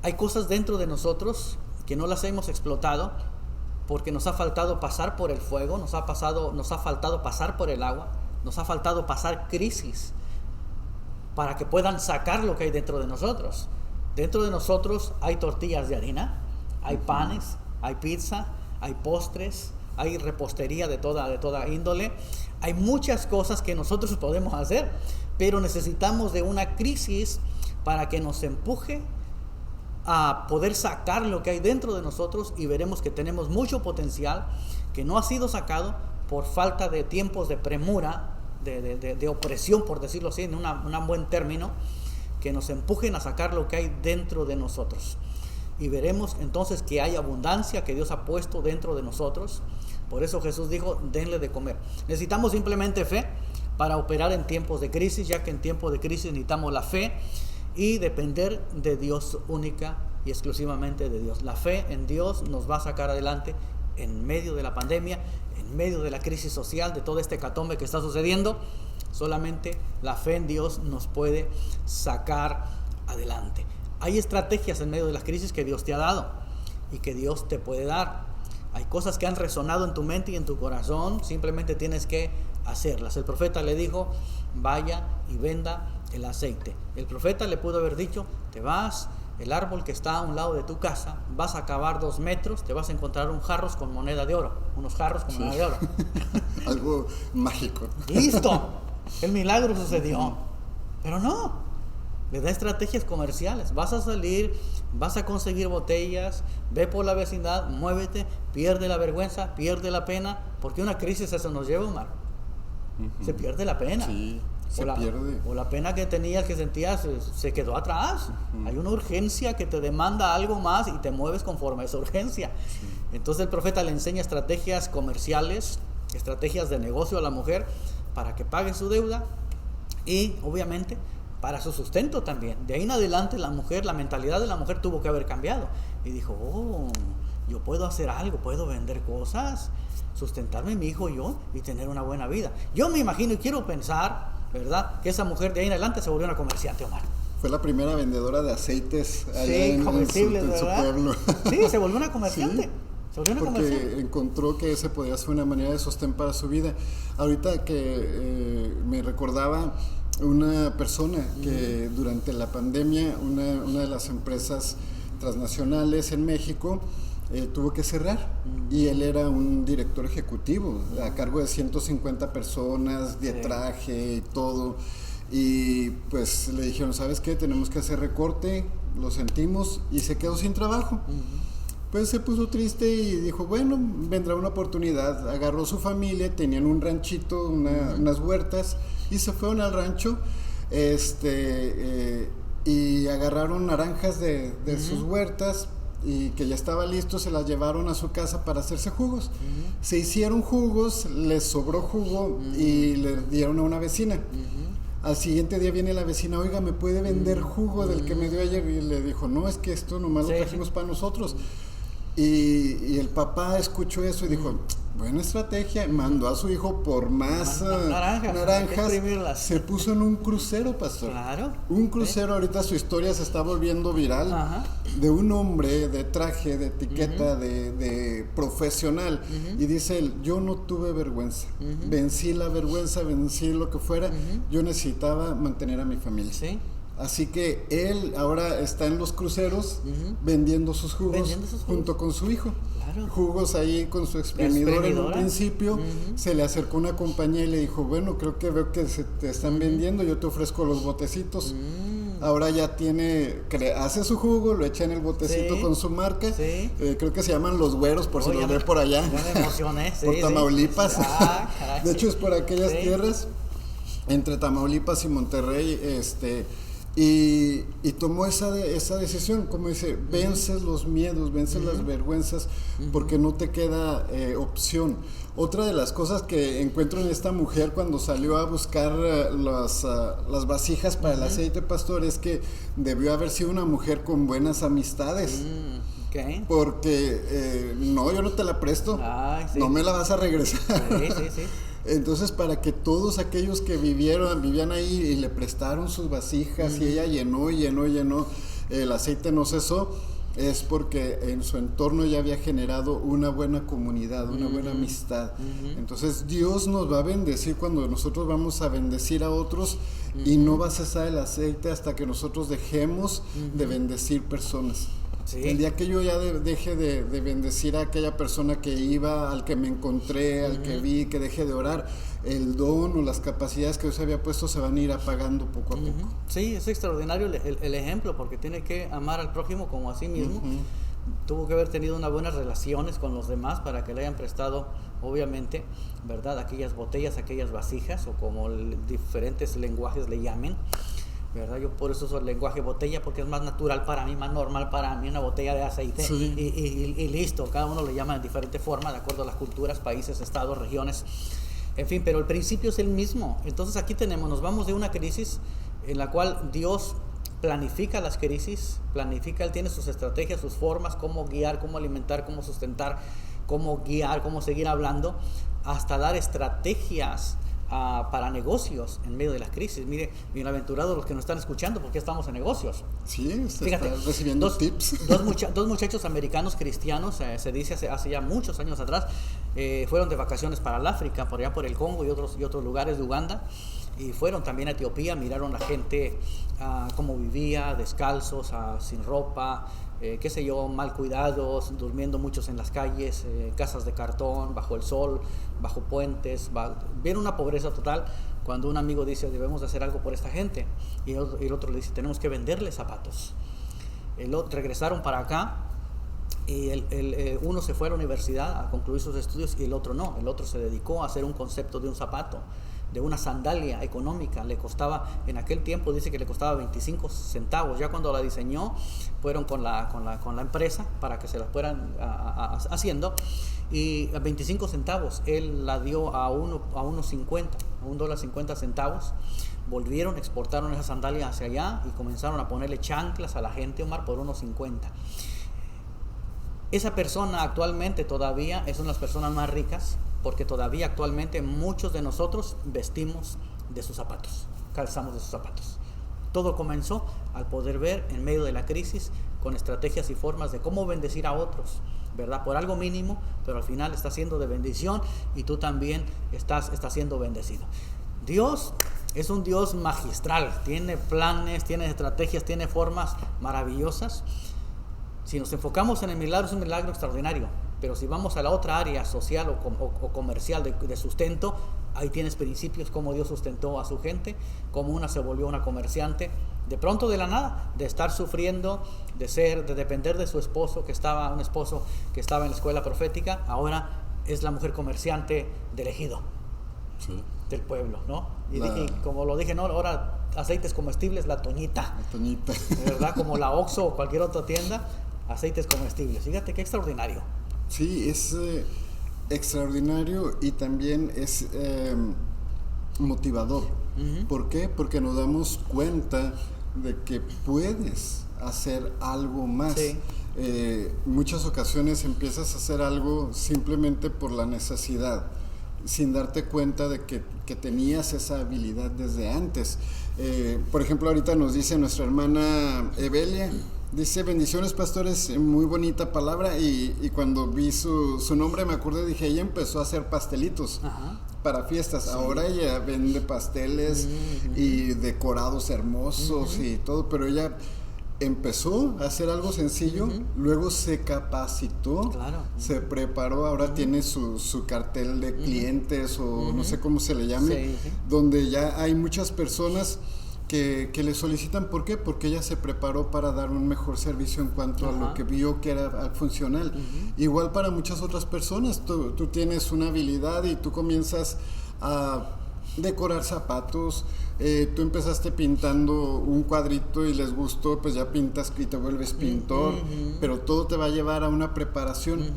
Hay cosas dentro de nosotros que no las hemos explotado porque nos ha faltado pasar por el fuego, nos ha faltado pasar por el agua, nos ha faltado pasar crisis para que puedan sacar lo que hay dentro de nosotros. Dentro de nosotros hay tortillas de harina, hay panes, hay pizza, hay postres, hay repostería de toda índole. Hay muchas cosas que nosotros podemos hacer, pero necesitamos de una crisis para que nos empuje a poder sacar lo que hay dentro de nosotros, y veremos que tenemos mucho potencial que no ha sido sacado por falta de tiempos de premura, de opresión, por decirlo así, en un buen término, que nos empujen a sacar lo que hay dentro de nosotros. Y veremos entonces que hay abundancia que Dios ha puesto dentro de nosotros. Por eso Jesús dijo, denle de comer. Necesitamos simplemente fe para operar en tiempos de crisis, ya que en tiempos de crisis necesitamos la fe y depender de Dios única y exclusivamente de Dios. La fe en Dios nos va a sacar adelante en medio de la pandemia, en medio de la crisis social, de todo este hecatombe que está sucediendo. Solamente la fe en Dios nos puede sacar adelante. Hay estrategias en medio de las crisis que Dios te ha dado y que Dios te puede dar. Hay cosas que han resonado en tu mente y en tu corazón, simplemente tienes que hacerlas. El profeta le dijo, vaya y venda el aceite. El profeta le pudo haber dicho, te vas, el árbol que está a un lado de tu casa, vas a cavar 2 metros, te vas a encontrar unos jarros con moneda de oro. Moneda de oro. Algo mágico. ¡Listo! El milagro sucedió. Pero no, le da estrategias comerciales. Vas a salir, vas a conseguir botellas, ve por la vecindad, muévete, pierde la vergüenza, pierde la pena, porque una crisis eso nos lleva, Omar. Se pierde la pena. Sí, se pierde. O la pena que tenías, que sentías, se quedó atrás. Hay una urgencia que te demanda algo más y te mueves conforme a esa urgencia. Entonces el profeta le enseña estrategias comerciales, estrategias de negocio a la mujer para que pague su deuda y obviamente para su sustento también. De ahí en adelante la mentalidad de la mujer tuvo que haber cambiado y dijo, yo puedo hacer algo, puedo vender cosas, sustentarme mi hijo y yo y tener una buena vida. Yo me imagino y quiero pensar, ¿verdad?, que esa mujer de ahí en adelante se volvió una comerciante, Omar. Fue la primera vendedora de aceites allá en su pueblo. Sí, se volvió una comerciante. Sí. Porque encontró que ese podía ser una manera de sostén para su vida. Ahorita que me recordaba una persona que durante la pandemia una de las empresas transnacionales en México tuvo que cerrar, y él era un director ejecutivo a cargo de 150 personas, de traje y todo, y pues le dijeron, ¿sabes qué? Tenemos que hacer recorte, lo sentimos, y se quedó sin trabajo. Pues se puso triste y dijo, bueno, vendrá una oportunidad. Agarró su familia, tenían un ranchito, unas huertas, y se fueron al rancho y agarraron naranjas de sus huertas, y que ya estaba listo, se las llevaron a su casa para hacerse jugos. Se hicieron jugos, les sobró jugo y le dieron a una vecina. Al siguiente día viene la vecina, oiga, ¿me puede vender jugo del que me dio ayer? Y le dijo, no, es que esto nomás lo trajimos para nosotros. Y el papá escuchó eso y dijo, buena estrategia, mandó a su hijo por más naranjas, se puso en un crucero, pastor. Claro. Un crucero, ahorita su historia se está volviendo viral, de un hombre de traje, de etiqueta, de profesional, y dice él, yo no tuve vergüenza, vencí la vergüenza, vencí lo que fuera, yo necesitaba mantener a mi familia. Sí. Así que él ahora está en los cruceros vendiendo sus jugos junto con su hijo. jugos ahí con su exprimidor en un principio. Se le acercó una compañía y le dijo, bueno, creo que veo que se te están vendiendo, yo te ofrezco los botecitos. Ahora ya hace su jugo, lo echa en el botecito con su marca. Creo que se llaman Los Güeros, por si los ve por allá. Ya me emocioné. Por Tamaulipas. Caray, de hecho es por aquellas tierras, entre Tamaulipas y Monterrey, y tomó esa decisión, como dice, vences los miedos, vences las vergüenzas, porque no te queda opción. Otra de las cosas que encuentro en esta mujer cuando salió a buscar las vasijas para el aceite, pastor, es que debió haber sido una mujer con buenas amistades. Okay. Porque yo no te la presto, no me la vas a regresar. Sí. Entonces, para que todos aquellos que vivían ahí y le prestaron sus vasijas y ella llenó, el aceite no cesó, es porque en su entorno ya había generado una buena comunidad, una buena amistad. Entonces Dios nos va a bendecir cuando nosotros vamos a bendecir a otros, y no va a cesar el aceite hasta que nosotros dejemos de bendecir personas. El día que yo ya deje de bendecir a aquella persona que iba, al que me encontré, al que vi, que deje de orar, el don o las capacidades que Dios había puesto se van a ir apagando poco a poco. Sí, es extraordinario el ejemplo, porque tiene que amar al prójimo como a sí mismo. Tuvo que haber tenido unas buenas relaciones con los demás para que le hayan prestado, obviamente, ¿verdad?, aquellas botellas, aquellas vasijas, o como diferentes lenguajes le llamen, ¿verdad? Yo por eso uso el lenguaje botella, porque es más natural para mí, más normal para mí, una botella de aceite, y listo. Cada uno le llama de diferente forma, de acuerdo a las culturas, países, estados, regiones, en fin, pero el principio es el mismo. Entonces aquí nos vamos de una crisis en la cual Dios planifica las crisis, Él tiene sus estrategias, sus formas, cómo guiar, cómo alimentar, cómo sustentar, cómo guiar, cómo seguir hablando, hasta dar estrategias para negocios en medio de las crisis. Mire, bienaventurados los que nos están escuchando, porque estamos en negocios. Sí, fíjate, está recibiendo tips. Dos muchachos americanos cristianos, se dice hace ya muchos años atrás, fueron de vacaciones para el África, por allá por el Congo y otros lugares de Uganda, y fueron también a Etiopía, miraron a la gente cómo vivía, descalzos, sin ropa, mal cuidados, durmiendo muchos en las calles, casas de cartón, bajo el sol, bajo puentes, vieron una pobreza total. Cuando un amigo dice, debemos de hacer algo por esta gente, y el otro le dice, tenemos que venderle zapatos. Regresaron para acá, y uno se fue a la universidad a concluir sus estudios, y el otro no. El otro se dedicó a hacer un concepto de un zapato, de una sandalia económica. Le costaba, en aquel tiempo dice que le costaba 25 centavos. Ya cuando la diseñó, fueron con la empresa para que se la fueran haciendo, y a 25 centavos. Él la dio a $1.50. Volvieron, exportaron esa sandalia hacia allá y comenzaron a ponerle chanclas a la gente, Omar, por $1.50. Esa persona actualmente todavía es una de las personas más ricas, porque todavía actualmente muchos de nosotros vestimos de sus zapatos, calzamos de sus zapatos. Todo comenzó al poder ver en medio de la crisis, con estrategias y formas de cómo bendecir a otros, ¿verdad? Por algo mínimo, pero al final está siendo de bendición, y tú también estás siendo bendecido. Dios es un Dios magistral, tiene planes, tiene estrategias, tiene formas maravillosas. Si nos enfocamos en el milagro, es un milagro extraordinario. Pero si vamos a la otra área social o comercial de sustento, ahí tienes principios, como Dios sustentó a su gente, como una se volvió una comerciante, de pronto, de la nada, de estar sufriendo, de depender de su esposo, un esposo que estaba en la escuela profética. Ahora es la mujer comerciante del ejido, del pueblo, ¿no? Y como lo dije, ¿no? Ahora aceites comestibles, la Toñita, ¿verdad? Como la Oxxo o cualquier otra tienda, aceites comestibles. Fíjate qué extraordinario. Sí, es extraordinario, y también es motivador. ¿Por qué? Porque nos damos cuenta de que puedes hacer algo más. Muchas ocasiones empiezas a hacer algo simplemente por la necesidad, sin darte cuenta de que tenías esa habilidad desde antes. Por ejemplo, ahorita nos dice nuestra hermana Evelia, dice: bendiciones, pastores, muy bonita palabra, y cuando vi su nombre me acordé, dije, ella empezó a hacer pastelitos para fiestas. Ahora ella vende pasteles y decorados hermosos y todo, pero ella empezó a hacer algo sencillo, luego se capacitó, se preparó, ahora tiene su cartel de clientes o no sé cómo se le llame, donde ya hay muchas personas que le solicitan. ¿Por qué? Porque ella se preparó para dar un mejor servicio en cuanto a lo que vio que era funcional. Igual para muchas otras personas, tú tienes una habilidad y tú comienzas a decorar zapatos, tú empezaste pintando un cuadrito y les gustó, pues ya pintas y te vuelves pintor, pero todo te va a llevar a una preparación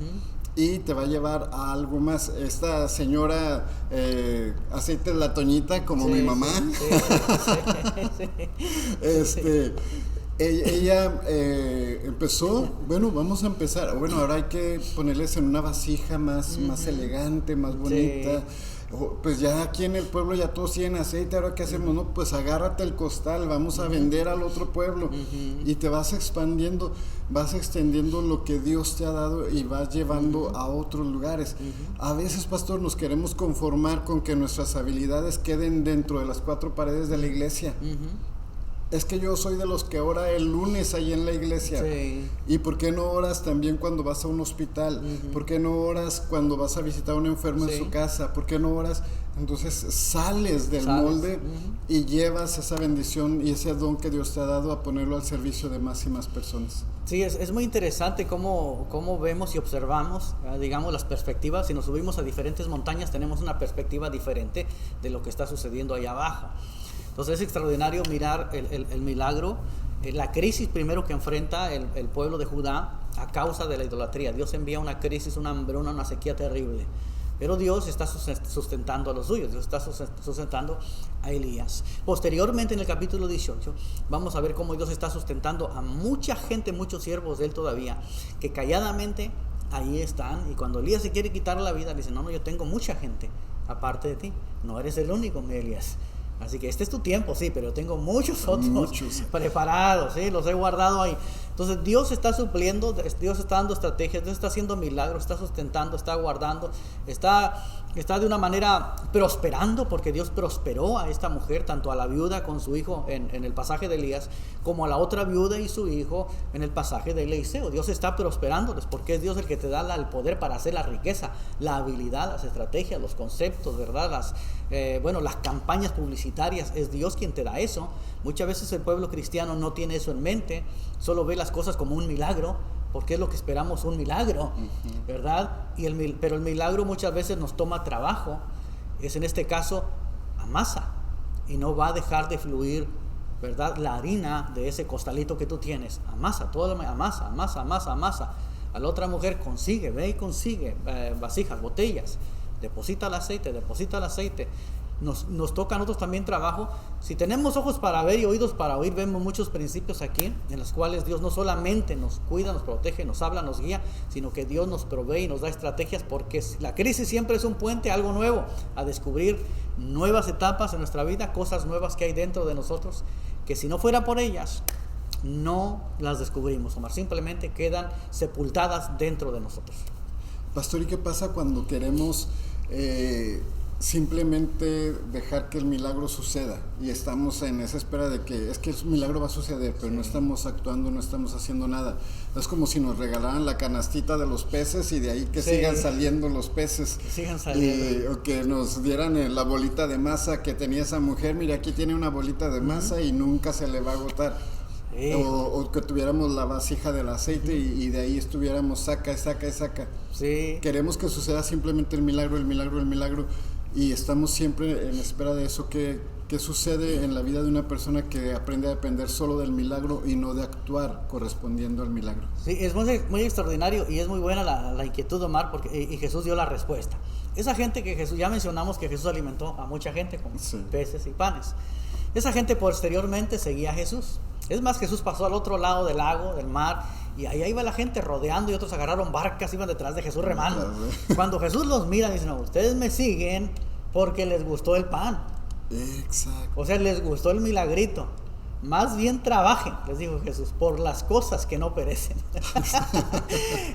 y te va a llevar a algo más. Esta señora aceite de la Toñita, como mi mamá, ella empezó, bueno, vamos a empezar, bueno, ahora hay que ponerles en una vasija más elegante, más bonita. Pues ya aquí en el pueblo ya todos tienen aceite, ahora qué hacemos, no, pues agárrate el costal, vamos a vender al otro pueblo, y te vas expandiendo, vas extendiendo lo que Dios te ha dado y vas llevando a otros lugares. A veces, pastor, nos queremos conformar con que nuestras habilidades queden dentro de las cuatro paredes de la iglesia. Es que yo soy de los que ora el lunes ahí en la iglesia. ¿Y por qué no oras también cuando vas a un hospital? ¿Por qué no oras cuando vas a visitar a un enfermo en su casa? ¿Por qué no oras? Entonces sales del molde y llevas esa bendición y ese don que Dios te ha dado a ponerlo al servicio de más y más personas. Sí, es muy interesante cómo vemos y observamos, digamos, las perspectivas. Si nos subimos a diferentes montañas, tenemos una perspectiva diferente de lo que está sucediendo allá abajo. Entonces es extraordinario mirar el milagro, la crisis primero que enfrenta el pueblo de Judá a causa de la idolatría. Dios envía una crisis, una hambruna, una sequía terrible. Pero Dios está sustentando a los suyos, Dios está sustentando a Elías. Posteriormente, en el capítulo 18, vamos a ver cómo Dios está sustentando a mucha gente, muchos siervos de él todavía, que calladamente ahí están. Y cuando Elías se quiere quitar la vida, le dice, no, yo tengo mucha gente aparte de ti, no eres el único, Elías. Así que este es tu tiempo, sí, pero tengo muchos otros preparados, ¿sí? Los he guardado ahí. Entonces Dios está supliendo, Dios está dando estrategias, Dios está haciendo milagros, está sustentando, está guardando, está de una manera prosperando, porque Dios prosperó a esta mujer, tanto a la viuda con su hijo en el pasaje de Elías, como a la otra viuda y su hijo en el pasaje de Eliseo. Dios está prosperándoles, porque es Dios el que te da el poder para hacer la riqueza, la habilidad, las estrategias, los conceptos, ¿verdad? Las campañas publicitarias, es Dios quien te da eso. Muchas veces el pueblo cristiano no tiene eso en mente, solo ve las cosas como un milagro, porque es lo que esperamos, un milagro, ¿verdad? Pero el milagro muchas veces nos toma trabajo. Es en este caso amasa, y no va a dejar de fluir, ¿verdad? La harina de ese costalito que tú tienes, amasa, amasa. A la otra mujer ve y consigue vasijas, botellas, deposita el aceite. Nos toca a nosotros también trabajo. Si tenemos ojos para ver y oídos para oír, vemos muchos principios aquí en los cuales Dios no solamente nos cuida, nos protege, nos habla, nos guía, sino que Dios nos provee y nos da estrategias, porque la crisis siempre es un puente a algo nuevo, a descubrir nuevas etapas en nuestra vida, cosas nuevas que hay dentro de nosotros, que si no fuera por ellas no las descubrimos, Omar, simplemente quedan sepultadas dentro de nosotros. Pastor, ¿y qué pasa cuando queremos simplemente dejar que el milagro suceda y estamos en esa espera de que es que el milagro va a suceder, pero no estamos actuando, no estamos haciendo nada? Es como si nos regalaran la canastita de los peces y de ahí que sigan saliendo los peces, o que nos dieran la bolita de masa que tenía esa mujer. Mira, aquí tiene una bolita de masa y nunca se le va a agotar. O que tuviéramos la vasija del aceite y de ahí estuviéramos saca. Queremos que suceda simplemente el milagro, y estamos siempre en espera de eso. ¿Qué sucede en la vida de una persona que aprende a depender solo del milagro y no de actuar correspondiendo al milagro? Sí, es muy extraordinario y es muy buena la inquietud, Omar, y Jesús dio la respuesta. Esa gente que Jesús, ya mencionamos que Jesús alimentó a mucha gente con peces y panes. Esa gente posteriormente seguía a Jesús. Es más, Jesús pasó al otro lado del lago, del mar, y ahí iba la gente rodeando, y otros agarraron barcas, iban detrás de Jesús remando. Cuando Jesús los mira, dicen, no, ustedes me siguen porque les gustó el pan. Exacto. O sea, les gustó el milagrito. Más bien trabajen, les dijo Jesús, por las cosas que no perecen.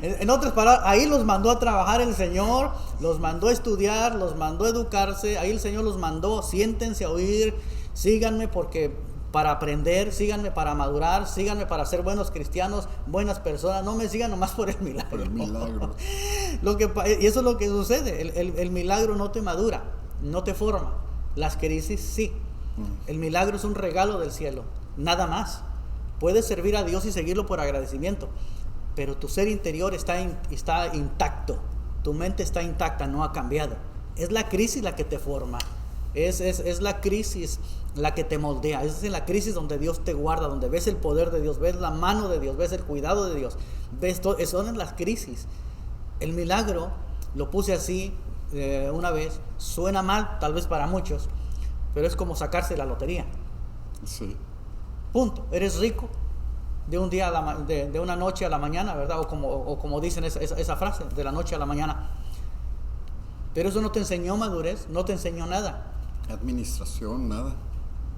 En otras palabras, ahí los mandó a trabajar el Señor, los mandó a estudiar, los mandó a educarse. Ahí el Señor los mandó, siéntense a oír, síganme, porque para aprender, síganme para madurar, síganme para ser buenos cristianos, buenas personas, no me sigan nomás por el milagro. Por el milagro. Y eso es lo que sucede, el milagro no te madura, no te forma, las crisis sí. El milagro es un regalo del cielo, nada más. Puedes servir a Dios y seguirlo por agradecimiento, pero tu ser interior está intacto, tu mente está intacta, no ha cambiado. Es la crisis la que te forma, es la crisis la que te moldea, es en la crisis donde Dios te guarda, donde ves el poder de Dios, ves la mano de Dios, ves el cuidado de Dios, son en las crisis. El milagro, lo puse así una vez, suena mal tal vez para muchos, pero es como sacarse la lotería. Sí. Punto. Eres rico de un día de una noche a la mañana, ¿verdad? O como dicen esa frase, de la noche a la mañana. Pero eso no te enseñó madurez, no te enseñó nada. Administración, nada.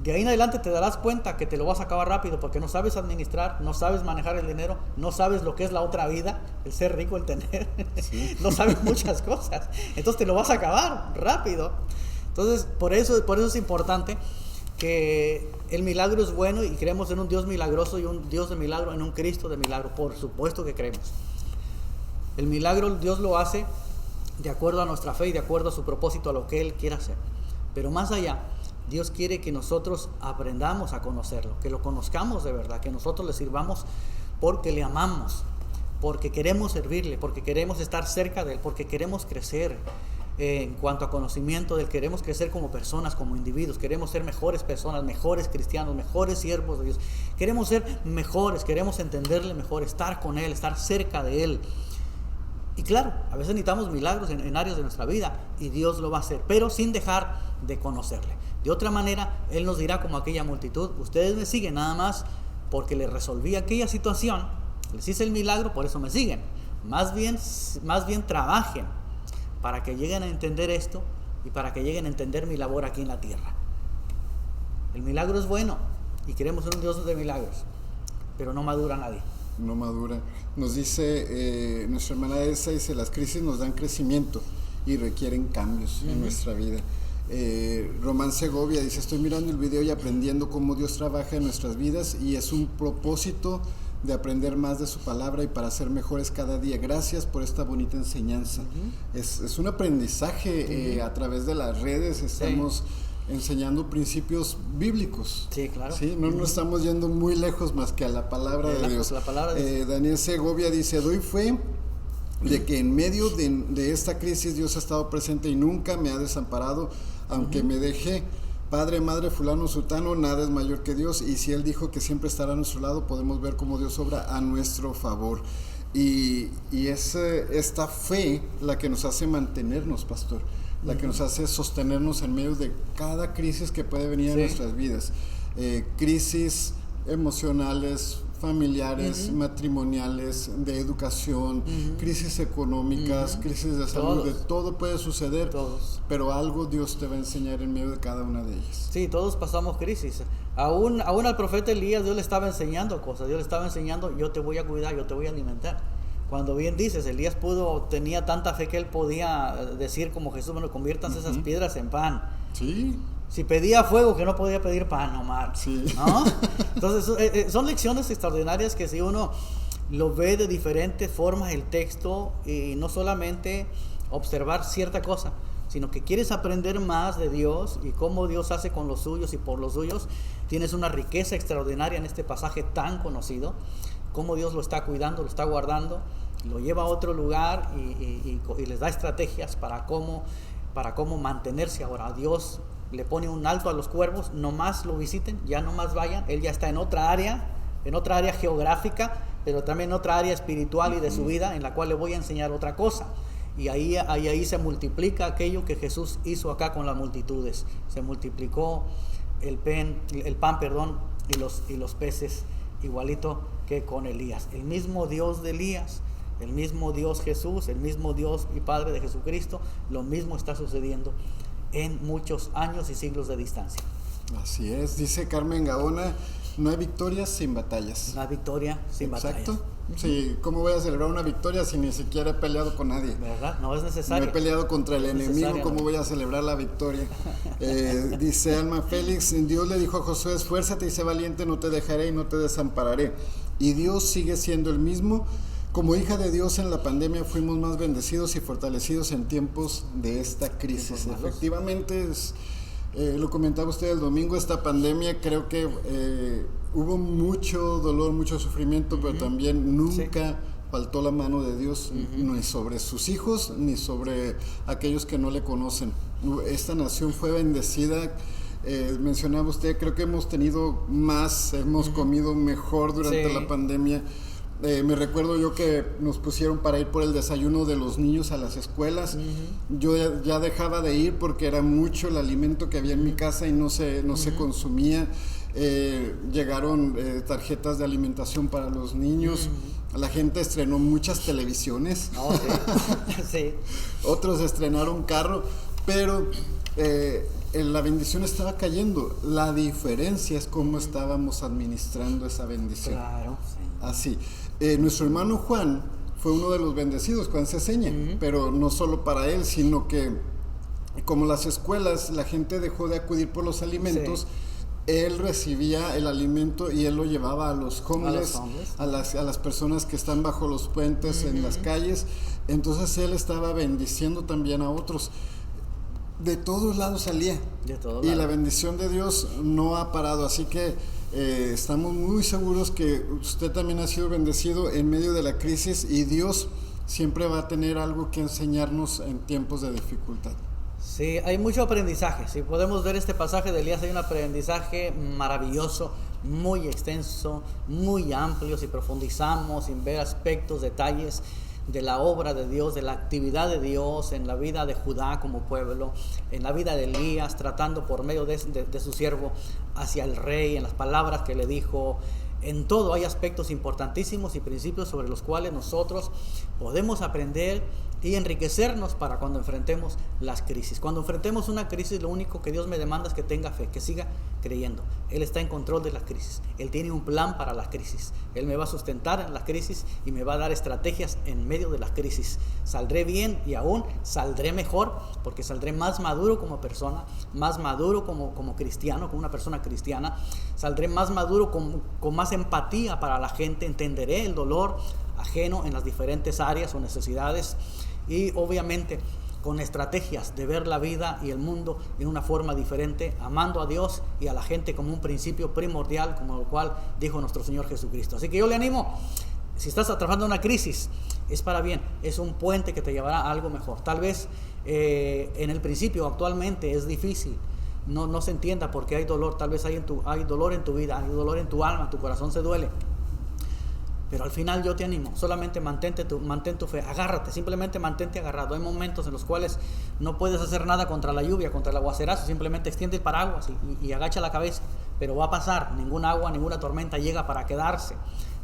De ahí en adelante te darás cuenta que te lo vas a acabar rápido porque no sabes administrar, no sabes manejar el dinero, no sabes lo que es la otra vida, el ser rico, el tener. Sí. No sabes muchas cosas. Entonces te lo vas a acabar rápido. Entonces, por eso es importante que el milagro es bueno y creemos en un Dios milagroso y un Dios de milagro, en un Cristo de milagro. Por supuesto que creemos. El milagro Dios lo hace de acuerdo a nuestra fe y de acuerdo a su propósito, a lo que Él quiere hacer. Pero más allá, Dios quiere que nosotros aprendamos a conocerlo, que lo conozcamos de verdad, que nosotros le sirvamos porque le amamos, porque queremos servirle, porque queremos estar cerca de Él, porque queremos crecer en cuanto a conocimiento de Él, queremos crecer como personas, como individuos, queremos ser mejores personas, mejores cristianos, mejores siervos de Dios, queremos ser mejores, queremos entenderle mejor, estar con Él, estar cerca de Él. Y claro, a veces necesitamos milagros en áreas de nuestra vida y Dios lo va a hacer, pero sin dejar de conocerle. De otra manera, Él nos dirá como aquella multitud: ustedes me siguen nada más porque les resolví aquella situación, les hice el milagro, por eso me siguen. Más bien trabajen para que lleguen a entender esto y para que lleguen a entender mi labor aquí en la tierra. El milagro es bueno y queremos ser un Dios de milagros, pero no madura nadie. No madura. Nos dice nuestra hermana Elsa, dice: las crisis nos dan crecimiento y requieren cambios en nuestra vida. Román Segovia dice: estoy mirando el video y aprendiendo cómo Dios trabaja en nuestras vidas y es un propósito de aprender más de su palabra y para ser mejores cada día. Gracias por esta bonita enseñanza. Es un aprendizaje a través de las redes. Estamos enseñando principios bíblicos. Sí, claro. ¿Sí? No nos estamos yendo muy lejos más que a la palabra de Dios. La palabra de Daniel Segovia dice: doy fe de que en medio de esta crisis Dios ha estado presente y nunca me ha desamparado, aunque me dejé. Padre, madre, fulano, sutano, nada es mayor que Dios, y si Él dijo que siempre estará a nuestro lado, podemos ver cómo Dios obra a nuestro favor. Y es esta fe la que nos hace mantenernos, pastor, la que nos hace sostenernos en medio de cada crisis que puede venir en nuestras vidas. Crisis emocionales, familiares, matrimoniales, de educación, crisis económicas, crisis de salud, de todo puede suceder, pero algo Dios te va a enseñar en medio de cada una de ellas. Sí, todos pasamos crisis. Aún al profeta Elías Dios le estaba enseñando cosas, Dios le estaba enseñando: yo te voy a cuidar, yo te voy a alimentar. Cuando bien dices, Elías tenía tanta fe que él podía decir como Jesús: bueno, conviértanse esas piedras en pan. Sí. Si pedía fuego, que no podía pedir pan, Omar. Sí. ¿No? Entonces, son lecciones extraordinarias que si uno lo ve de diferentes formas el texto, y no solamente observar cierta cosa, sino que quieres aprender más de Dios y cómo Dios hace con los suyos y por los suyos, tienes una riqueza extraordinaria en este pasaje tan conocido, cómo Dios lo está cuidando, lo está guardando, lo lleva a otro lugar y les da estrategias para cómo mantenerse. Ahora Dios le pone un alto a los cuervos: no más lo visiten, ya no más vayan. Él ya está en otra área geográfica, pero también en otra área espiritual y de su vida, en la cual le voy a enseñar otra cosa. Y ahí se multiplica aquello que Jesús hizo acá con las multitudes. Se multiplicó el pan, y los peces, igualito que con Elías. El mismo Dios de Elías, el mismo Dios Jesús, el mismo Dios y Padre de Jesucristo, lo mismo está sucediendo en muchos años y siglos de distancia. Así es, dice Carmen Gaona: no hay victorias sin batallas. Una victoria sin batallas. Exacto. Sí, ¿cómo voy a celebrar una victoria si ni siquiera he peleado con nadie? ¿Verdad? No es necesario. No he peleado contra el enemigo, ¿cómo voy a celebrar la victoria? Dice Alma Félix, Dios le dijo a Josué, esfuérzate y sé valiente, no te dejaré y no te desampararé. Y Dios sigue siendo el mismo. Como hija de Dios en la pandemia fuimos más bendecidos y fortalecidos en tiempos de esta crisis. Efectivamente, lo comentaba usted el domingo, esta pandemia creo que hubo mucho dolor, mucho sufrimiento, pero también nunca faltó la mano de Dios, ni sobre sus hijos, ni sobre aquellos que no le conocen. Esta nación fue bendecida. Mencionaba usted, creo que hemos tenido más, hemos comido mejor durante la pandemia. Me recuerdo yo que nos pusieron para ir por el desayuno de los niños a las escuelas. Yo ya dejaba de ir porque era mucho el alimento que había en mi casa y no se consumía. Llegaron tarjetas de alimentación para los niños. La gente estrenó muchas televisiones. Oh, sí. Otros estrenaron carro, pero la bendición estaba cayendo. La diferencia es cómo estábamos administrando esa bendición. Claro, sí. Así. Nuestro hermano Juan fue uno de los bendecidos, Juan Ceseña, pero no solo para él, sino que como las escuelas, la gente dejó de acudir por los alimentos, él recibía el alimento y él lo llevaba a los homeless, a las personas que están bajo los puentes en las calles. Entonces él estaba bendiciendo también a otros. De todos lados salía. Y la bendición de Dios no ha parado, así que estamos muy seguros que usted también ha sido bendecido en medio de la crisis y Dios siempre va a tener algo que enseñarnos en tiempos de dificultad. Sí, hay mucho aprendizaje. Si podemos ver este pasaje de Elías, hay un aprendizaje maravilloso, muy extenso, muy amplio. Si profundizamos en ver aspectos, detalles de la obra de Dios, de la actividad de Dios en la vida de Judá como pueblo, en la vida de Elías, tratando por medio de su siervo hacia el rey, en las palabras que le dijo. En todo hay aspectos importantísimos y principios sobre los cuales nosotros podemos aprender y enriquecernos para cuando enfrentemos las crisis. Cuando enfrentemos una crisis, lo único que Dios me demanda es que tenga fe, que siga creyendo. Él está en control de las crisis. Él tiene un plan para las crisis. Él me va a sustentar en las crisis y me va a dar estrategias en medio de las crisis. Saldré bien y aún saldré mejor, porque saldré más maduro como persona, más maduro como cristiano, como una persona cristiana. Saldré más maduro con más empatía para la gente. Entenderé el dolor ajeno en las diferentes áreas o necesidades. Y obviamente con estrategias de ver la vida y el mundo en una forma diferente, amando a Dios y a la gente como un principio primordial, como lo cual dijo nuestro Señor Jesucristo. Así que yo le animo, si estás atravesando una crisis, es para bien, es un puente que te llevará a algo mejor. Tal vez en el principio, actualmente es difícil, no se entienda porque hay dolor, tal vez hay dolor en tu vida, hay dolor en tu alma, tu corazón se duele. Pero al final yo te animo, solamente mantén tu fe, agárrate, simplemente mantente agarrado. Hay momentos en los cuales no puedes hacer nada contra la lluvia, contra el aguacerazo, simplemente extiende el paraguas y agacha la cabeza, pero va a pasar. Ningún agua, ninguna tormenta llega para quedarse.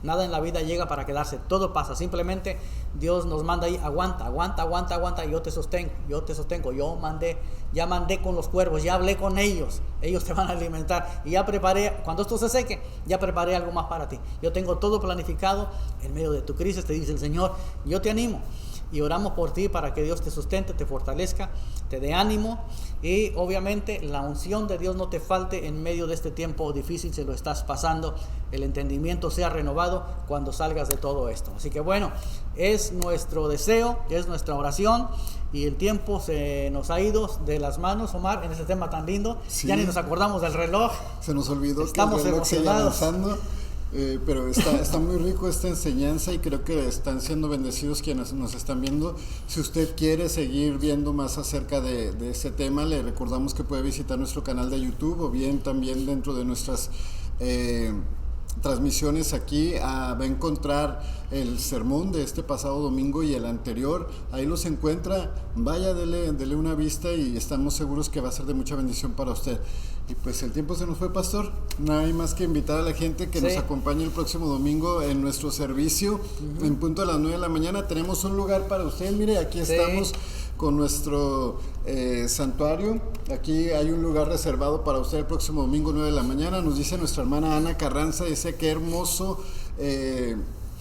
Nada en la vida llega para quedarse, todo pasa. Simplemente Dios nos manda ahí, aguanta, y yo te sostengo. Ya mandé con los cuervos, ya hablé con ellos te van a alimentar. Y ya preparé, cuando esto se seque, ya preparé algo más para ti. Yo tengo todo planificado en medio de tu crisis, te dice el Señor. Yo te animo y oramos por ti para que Dios te sustente, te fortalezca, te dé ánimo y obviamente la unción de Dios no te falte en medio de este tiempo difícil si lo estás pasando. El entendimiento sea renovado cuando salgas de todo esto. Así que bueno, es nuestro deseo, es nuestra oración y el tiempo se nos ha ido de las manos, Omar, en este tema tan lindo. Sí. Ya ni nos acordamos del reloj. Se nos olvidó Estamos que el reloj sigue avanzando. Pero está muy rico esta enseñanza y creo que están siendo bendecidos quienes nos están viendo. Si usted quiere seguir viendo más acerca de este tema, le recordamos que puede visitar nuestro canal de YouTube o bien también dentro de nuestras transmisiones aquí va a encontrar el sermón de este pasado domingo y el anterior. Ahí los encuentra, vaya, dele una vista y estamos seguros que va a ser de mucha bendición para usted. Y pues el tiempo se nos fue, pastor. No hay más que invitar a la gente que nos acompañe el próximo domingo en nuestro servicio en punto a las 9 de la mañana. Tenemos un lugar para usted, mire, aquí estamos con nuestro santuario. Aquí hay un lugar reservado para usted el próximo domingo 9 de la mañana. Nos dice nuestra hermana Ana Carranza, dice qué hermoso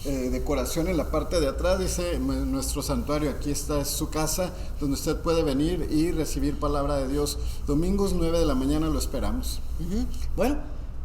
decoración en la parte de atrás, dice nuestro santuario, aquí está, es su casa donde usted puede venir y recibir palabra de Dios. Domingos 9 de la mañana lo esperamos. Bueno,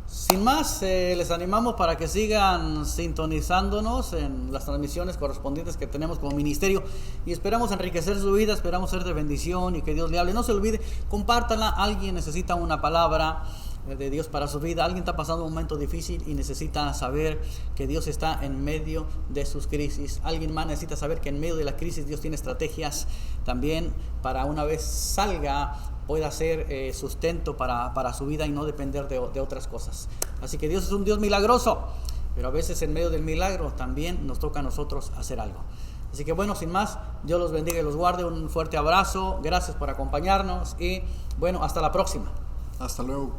sin más, les animamos para que sigan sintonizándonos en las transmisiones correspondientes que tenemos como ministerio y esperamos enriquecer su vida, esperamos ser de bendición y que Dios le hable. No se olvide, compártanla, alguien necesita una palabra de Dios para su vida, alguien está pasando un momento difícil y necesita saber que Dios está en medio de sus crisis, alguien más necesita saber que en medio de la crisis Dios tiene estrategias también para una vez salga pueda ser sustento para su vida y no depender de otras cosas. Así que Dios es un Dios milagroso, pero a veces en medio del milagro también nos toca a nosotros hacer algo. Así que bueno, sin más, Dios los bendiga y los guarde, un fuerte abrazo, gracias por acompañarnos y bueno, hasta la próxima. Hasta luego.